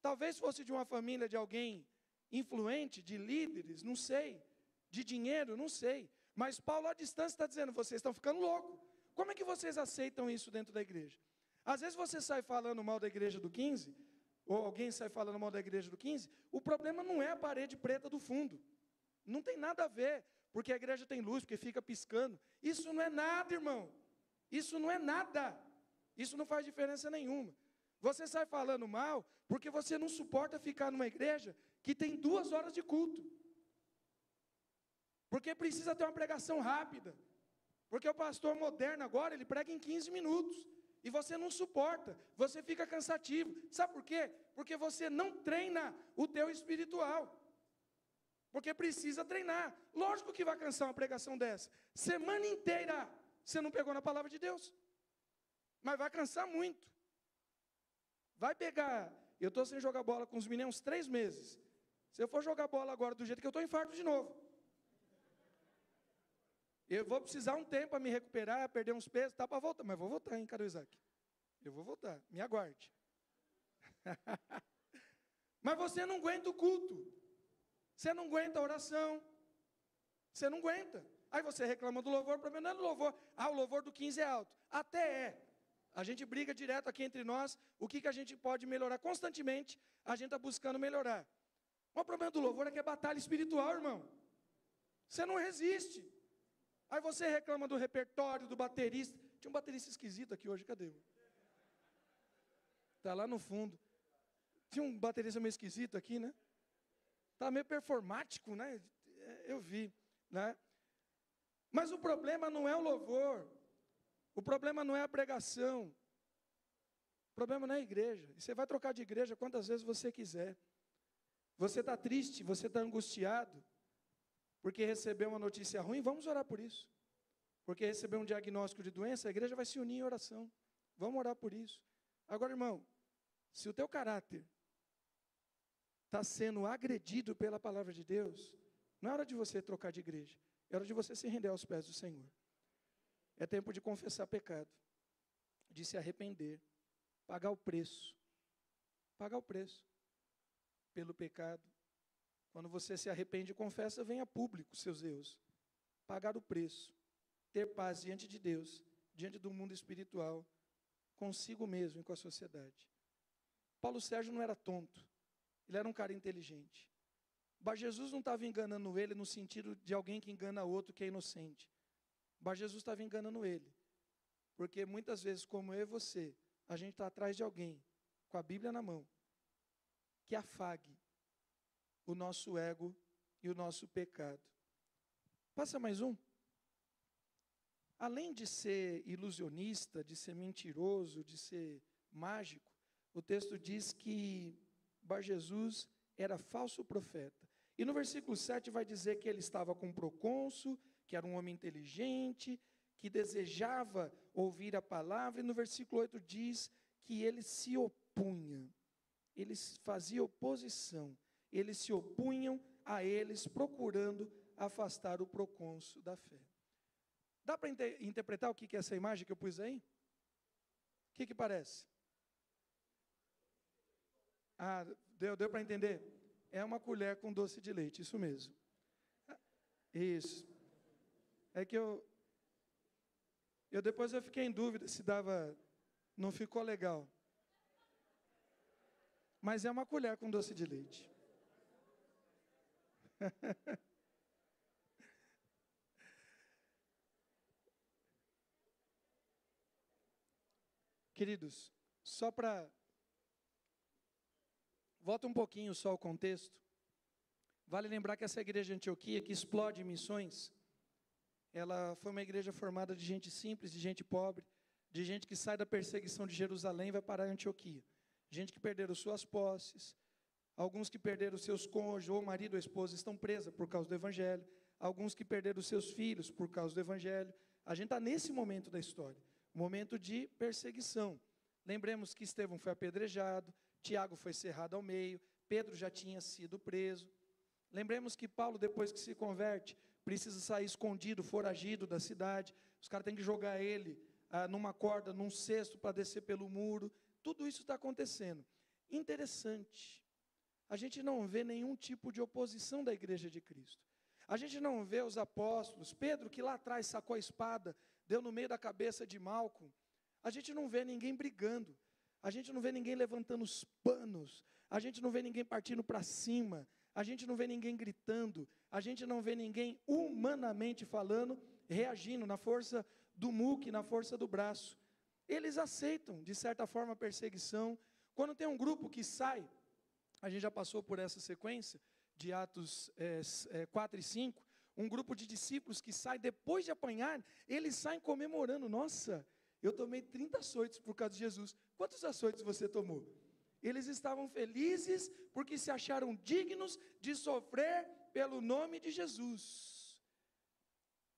Talvez fosse de uma família de alguém influente, de líderes, não sei, de dinheiro, não sei. Mas Paulo, à distância, está dizendo, vocês estão ficando loucos. Como é que vocês aceitam isso dentro da igreja? Às vezes você sai falando mal da igreja do 15, ou alguém sai falando mal da igreja do 15, o problema não é a parede preta do fundo. Não tem nada a ver, porque a igreja tem luz, porque fica piscando. Isso não é nada, irmão. Isso não é nada. Isso não faz diferença nenhuma. Você sai falando mal porque você não suporta ficar numa igreja que tem 2 horas de culto. Porque precisa ter uma pregação rápida. Porque o pastor moderno agora, ele prega em 15 minutos. E você não suporta, você fica cansativo. Sabe por quê? Porque você não treina o teu espiritual. Porque precisa treinar. Lógico que vai cansar uma pregação dessa. Semana inteira você não pegou na palavra de Deus. Mas vai cansar muito. Vai pegar, eu estou sem jogar bola com os meninos 3 meses. Se eu for jogar bola agora do jeito que eu estou, infarto de novo. Eu vou precisar um tempo para me recuperar, perder uns pesos, tá para voltar. Mas vou voltar, hein, cara Isaac? Eu vou voltar, me aguarde. Mas você não aguenta o culto. Você não aguenta a oração. Você não aguenta. Aí você reclama do louvor, o problema não é do louvor. Ah, o louvor do 15 é alto. Até é. A gente briga direto aqui entre nós, o que a gente pode melhorar constantemente, a gente está buscando melhorar. O problema do louvor é que é batalha espiritual, irmão. Você não resiste. Aí você reclama do repertório, do baterista. Tinha um baterista esquisito aqui hoje, cadê? Está lá no fundo. Tinha um baterista meio esquisito aqui, né? Está meio performático, né? Eu vi, né? Mas o problema não é o louvor. O problema não é a pregação. O problema não é a igreja. E você vai trocar de igreja quantas vezes você quiser. Você está triste, você está angustiado, porque recebeu uma notícia ruim, vamos orar por isso. Porque recebeu um diagnóstico de doença, a igreja vai se unir em oração. Vamos orar por isso. Agora, irmão, se o teu caráter está sendo agredido pela palavra de Deus, não é hora de você trocar de igreja, é hora de você se render aos pés do Senhor. É tempo de confessar pecado, de se arrepender, pagar o preço. Pagar o preço pelo pecado. Quando você se arrepende e confessa, venha a público seus erros. Pagar o preço. Ter paz diante de Deus, diante do mundo espiritual, consigo mesmo e com a sociedade. Paulo Sérgio não era tonto. Ele era um cara inteligente. Bar Jesus não estava enganando ele no sentido de alguém que engana outro que é inocente. Bar Jesus estava enganando ele. Porque muitas vezes, como eu e você, a gente está atrás de alguém, com a Bíblia na mão, que afague o nosso ego e o nosso pecado. Passa mais um. Além de ser ilusionista, de ser mentiroso, de ser mágico, o texto diz que Bar Jesus era falso profeta. E no versículo 7 vai dizer que ele estava com o procônsul, que era um homem inteligente, que desejava ouvir a palavra. E no versículo 8 diz que ele se opunha, eles faziam oposição, eles se opunham a eles, procurando afastar o procônsul da fé. Dá para interpretar o que é essa imagem que eu pus aí? O que parece? Ah, deu para entender? É uma colher com doce de leite, isso mesmo. Isso. É que eu depois eu fiquei em dúvida se dava, não ficou legal. Mas é uma colher com doce de leite. Queridos, só para... Volta um pouquinho só ao contexto. Vale lembrar que essa igreja de Antioquia, que explode missões, ela foi uma igreja formada de gente simples, de gente pobre, de gente que sai da perseguição de Jerusalém e vai para Antioquia. Gente que perderam suas posses, alguns que perderam seus cônjuges, ou marido ou esposa, estão presos por causa do Evangelho, alguns que perderam seus filhos por causa do Evangelho. A gente está nesse momento da história, momento de perseguição. Lembremos que Estevão foi apedrejado, Tiago foi cerrado ao meio, Pedro já tinha sido preso. Lembremos que Paulo, depois que se converte, precisa sair escondido, foragido da cidade. Os caras têm que jogar ele numa corda, num cesto para descer pelo muro. Tudo isso está acontecendo. Interessante, a gente não vê nenhum tipo de oposição da igreja de Cristo. A gente não vê os apóstolos, Pedro que lá atrás sacou a espada, deu no meio da cabeça de Malco. A gente não vê ninguém brigando. A gente não vê ninguém levantando os panos. A gente não vê ninguém partindo para cima. A gente não vê ninguém gritando. A gente não vê ninguém humanamente falando, reagindo na força do muque, na força do braço. Eles aceitam, de certa forma, a perseguição. Quando tem um grupo que sai, a gente já passou por essa sequência de Atos 4 e 5, um grupo de discípulos que sai, depois de apanhar, eles saem comemorando. Nossa, eu tomei 30 açoites por causa de Jesus. Quantos açoites você tomou? Eles estavam felizes porque se acharam dignos de sofrer pelo nome de Jesus.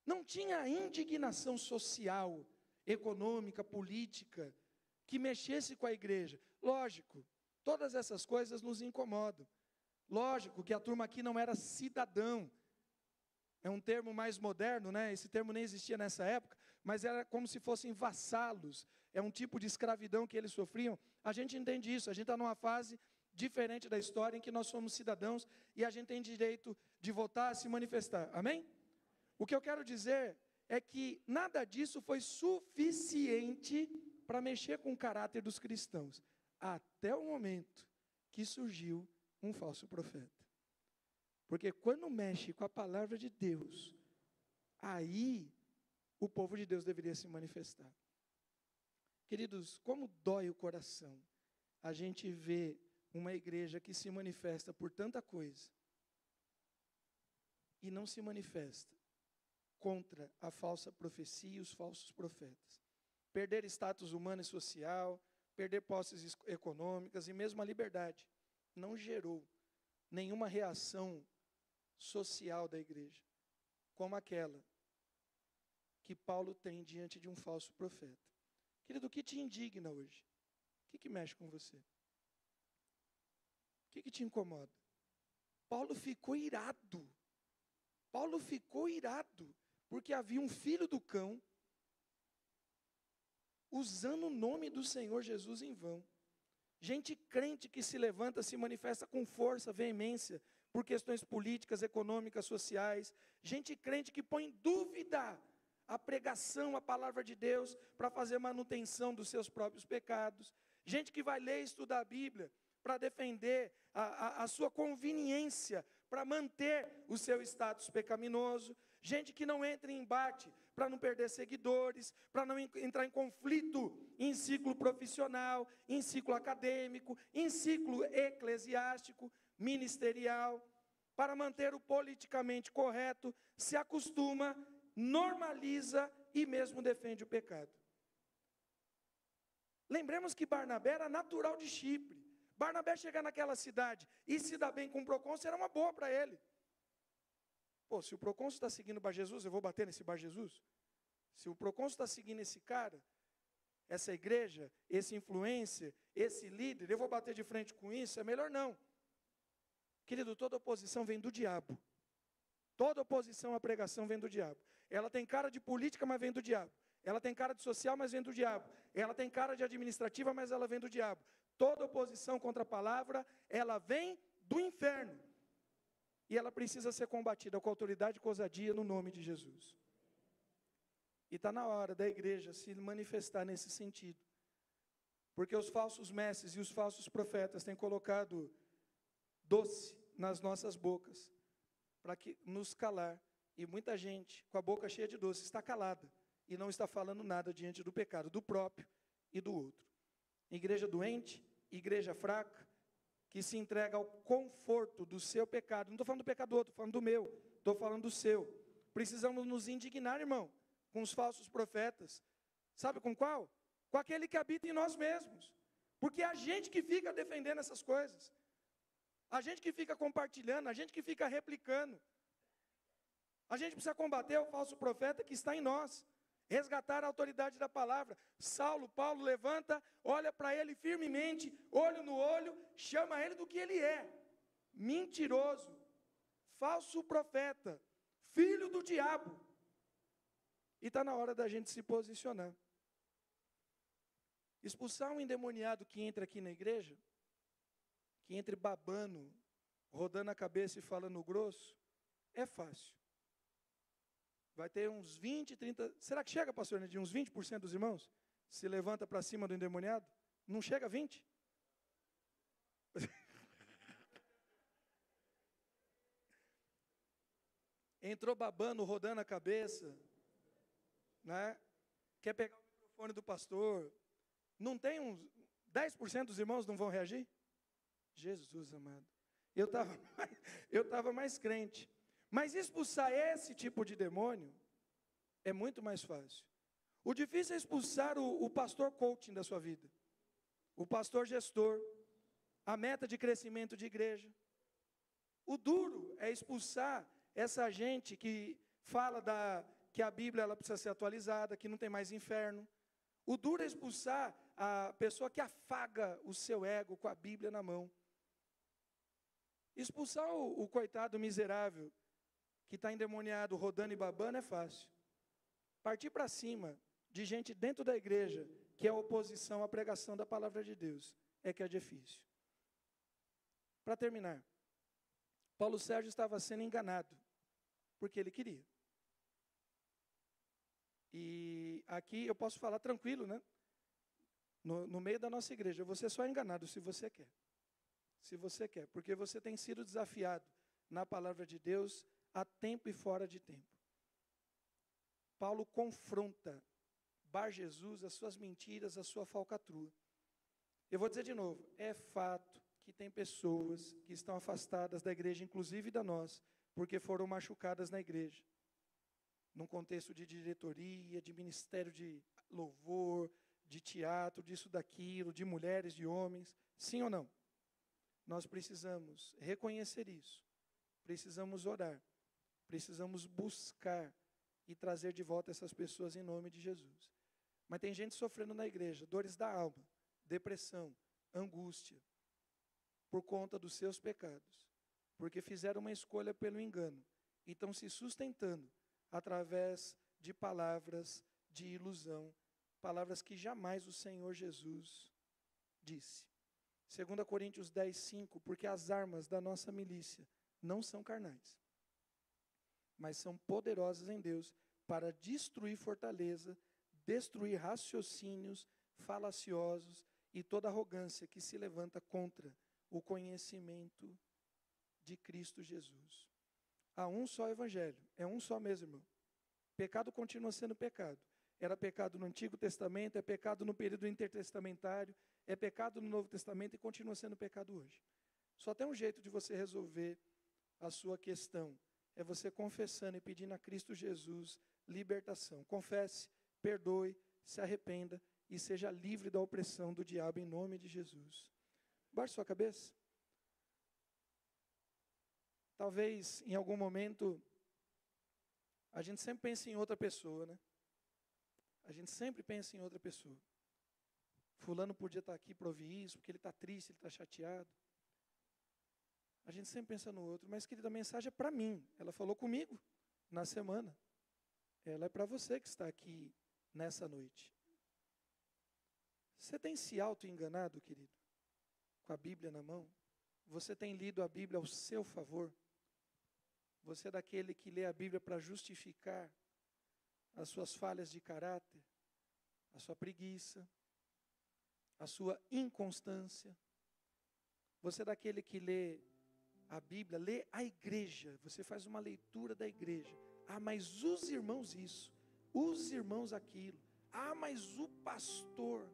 Não tinha indignação social, econômica, política, que mexesse com a igreja. Lógico, todas essas coisas nos incomodam. Lógico que a turma aqui não era cidadão. É um termo mais moderno, né? Esse termo nem existia nessa época, mas era como se fossem vassalos. É um tipo de escravidão que eles sofriam. A gente entende isso, a gente está numa fase diferente da história em que nós somos cidadãos e a gente tem direito de votar, se manifestar. Amém? O que eu quero dizer é que nada disso foi suficiente para mexer com o caráter dos cristãos, até o momento que surgiu um falso profeta. Porque quando mexe com a palavra de Deus, aí o povo de Deus deveria se manifestar. Queridos, como dói o coração a gente vê uma igreja que se manifesta por tanta coisa e não se manifesta contra a falsa profecia e os falsos profetas. Perder status humano e social, perder posses econômicas e mesmo a liberdade não gerou nenhuma reação social da igreja, como aquela que Paulo tem diante de um falso profeta. Querido, o que te indigna hoje? O que mexe com você? O que te incomoda? Paulo ficou irado. Paulo ficou irado, porque havia um filho do cão usando o nome do Senhor Jesus em vão. Gente crente que se levanta, se manifesta com força, veemência, por questões políticas, econômicas, sociais. Gente crente que põe em dúvida a pregação, a palavra de Deus, para fazer manutenção dos seus próprios pecados. Gente que vai ler e estudar a Bíblia para defender a sua conveniência, para manter o seu status pecaminoso, gente que não entra em embate para não perder seguidores, para não entrar em conflito em ciclo profissional, em ciclo acadêmico, em ciclo eclesiástico, ministerial, para manter o politicamente correto, se acostuma, normaliza e mesmo defende o pecado. Lembremos que Barnabé era natural de Chipre. Barnabé chegar naquela cidade e se dar bem com o procônsul era uma boa para ele. Pô, se o procônsul está seguindo o Bar Jesus, eu vou bater nesse Bar Jesus? Se o procônsul está seguindo esse cara, essa igreja, esse influencer, esse líder, eu vou bater de frente com isso? É melhor não. Querido, toda oposição vem do diabo. Toda oposição à pregação vem do diabo. Ela tem cara de política, mas vem do diabo. Ela tem cara de social, mas vem do diabo. Ela tem cara de administrativa, mas ela vem do diabo. Toda oposição contra a palavra, ela vem do inferno. E ela precisa ser combatida com autoridade e com ousadia no nome de Jesus. E está na hora da igreja se manifestar nesse sentido. Porque os falsos mestres e os falsos profetas têm colocado doce nas nossas bocas, para nos calar. E muita gente, com a boca cheia de doce, está calada e não está falando nada diante do pecado, do próprio e do outro. Igreja doente, igreja fraca, que se entrega ao conforto do seu pecado. Não estou falando do pecado do outro, estou falando do meu, estou falando do seu. Precisamos nos indignar, irmão, com os falsos profetas. Sabe com qual? Com aquele que habita em nós mesmos. Porque é a gente que fica defendendo essas coisas. A gente que fica compartilhando, a gente que fica replicando. A gente precisa combater o falso profeta que está em nós. Resgatar a autoridade da palavra. Paulo levanta, olha para ele firmemente, olho no olho, chama ele do que ele é. Mentiroso, falso profeta, filho do diabo. E está na hora da gente se posicionar. Expulsar um endemoniado que entra aqui na igreja, que entre babando, rodando a cabeça e falando grosso, é fácil. Vai ter uns 20, 30... Será que chega, pastor Nedim, uns 20% dos irmãos? Se levanta para cima do endemoniado? Não chega a 20%? Entrou babando, rodando a cabeça, né? Quer pegar o microfone do pastor. Não tem uns 10% dos irmãos não vão reagir? Jesus amado. Eu estava mais crente. Mas expulsar esse tipo de demônio é muito mais fácil. O difícil é expulsar o pastor coaching da sua vida. O pastor gestor. A meta de crescimento de igreja. O duro é expulsar essa gente que fala que a Bíblia ela precisa ser atualizada, que não tem mais inferno. O duro é expulsar a pessoa que afaga o seu ego com a Bíblia na mão. Expulsar o coitado miserável que está endemoniado, rodando e babando, é fácil. Partir para cima de gente dentro da igreja, que é oposição à pregação da palavra de Deus, é que é difícil. Para terminar, Paulo Sérgio estava sendo enganado, porque ele queria. E aqui eu posso falar tranquilo, né? No meio da nossa igreja, você só é enganado se você quer. Se você quer, porque você tem sido desafiado na palavra de Deus a tempo e fora de tempo. Paulo confronta Bar Jesus, as suas mentiras, a sua falcatrua. Eu vou dizer de novo, é fato que tem pessoas que estão afastadas da igreja, inclusive da nossa, porque foram machucadas na igreja. Num contexto de diretoria, de ministério de louvor, de teatro, disso, daquilo, de mulheres, de homens. Sim ou não? Nós precisamos reconhecer isso. Precisamos orar. Precisamos buscar e trazer de volta essas pessoas em nome de Jesus. Mas tem gente sofrendo na igreja, dores da alma, depressão, angústia, por conta dos seus pecados. Porque fizeram uma escolha pelo engano e estão se sustentando através de palavras de ilusão, palavras que jamais o Senhor Jesus disse. 2 Coríntios 10, 5, porque as armas da nossa milícia não são carnais, mas são poderosas em Deus para destruir fortaleza, destruir raciocínios falaciosos e toda arrogância que se levanta contra o conhecimento de Cristo Jesus. Há um só evangelho, é um só mesmo, irmão. Pecado continua sendo pecado. Era pecado no Antigo Testamento, é pecado no período intertestamentário, é pecado no Novo Testamento e continua sendo pecado hoje. Só tem um jeito de você resolver a sua questão, é você confessando e pedindo a Cristo Jesus libertação. Confesse, perdoe, se arrependa e seja livre da opressão do diabo em nome de Jesus. Baixe sua cabeça. Talvez em algum momento a gente sempre pensa em outra pessoa, né? A gente sempre pensa em outra pessoa. Fulano podia estar aqui para ouvir isso, porque ele está triste, ele está chateado. A gente sempre pensa no outro, mas querida, a mensagem é para mim. Ela falou comigo na semana. Ela é para você que está aqui nessa noite. Você tem se auto-enganado, querido? Com a Bíblia na mão? Você tem lido a Bíblia ao seu favor? Você é daquele que lê a Bíblia para justificar as suas falhas de caráter, a sua preguiça, a sua inconstância. Você é daquele que lê a Bíblia, lê a igreja, você faz uma leitura da igreja. Ah, mas os irmãos isso, os irmãos aquilo. Ah, mas o pastor.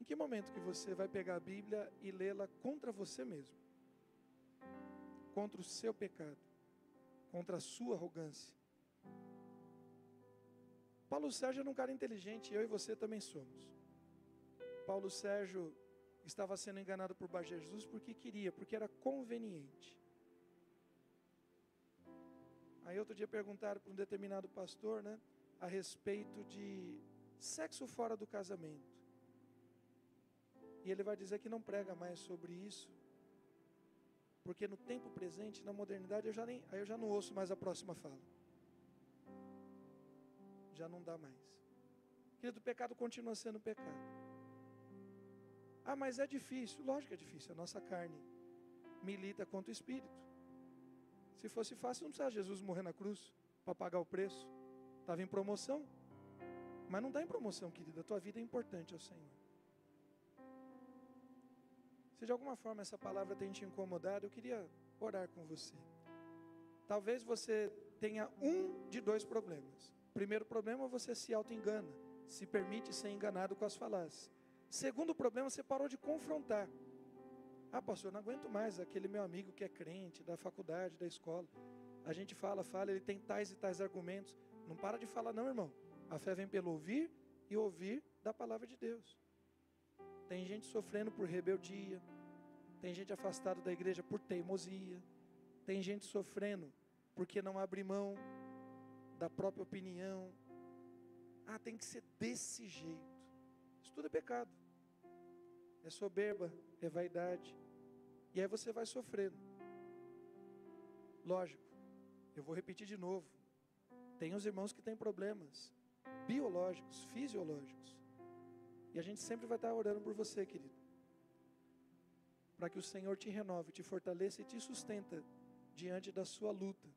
Em que momento que você vai pegar a Bíblia e lê-la contra você mesmo? Contra o seu pecado, contra a sua arrogância. Paulo Sérgio era um cara inteligente, eu e você também somos. Paulo Sérgio estava sendo enganado por Bar Jesus porque queria, porque era conveniente. Aí outro dia perguntaram para um determinado pastor, né, a respeito de sexo fora do casamento. E ele vai dizer que não prega mais sobre isso, porque no tempo presente, na modernidade, eu já não ouço mais a próxima fala. Já não dá mais. Querido, o pecado continua sendo pecado. Ah, mas é difícil. Lógico que é difícil. A nossa carne milita contra o Espírito. Se fosse fácil, não precisava Jesus morrer na cruz para pagar o preço. Estava em promoção. Mas não está em promoção, querida. A tua vida é importante ao Senhor. Se de alguma forma essa palavra tem te incomodado, eu queria orar com você. Talvez você tenha um de dois problemas. Primeiro problema, você se auto-engana, se permite ser enganado com as falácias. Segundo problema, você parou de confrontar. Ah, pastor, eu não aguento mais aquele meu amigo que é crente, da faculdade, da escola. A gente fala, ele tem tais e tais argumentos. Não para de falar não, irmão. A fé vem pelo ouvir e ouvir da palavra de Deus. Tem gente sofrendo por rebeldia. Tem gente afastada da igreja por teimosia. Tem gente sofrendo porque não abre mão da própria opinião. Ah, tem que ser desse jeito. Isso tudo é pecado. É soberba, é vaidade. E aí você vai sofrendo. Lógico, eu vou repetir de novo. Tem os irmãos que têm problemas biológicos, fisiológicos. E a gente sempre vai estar orando por você, querido. Para que o Senhor te renove, te fortaleça e te sustenta diante da sua luta.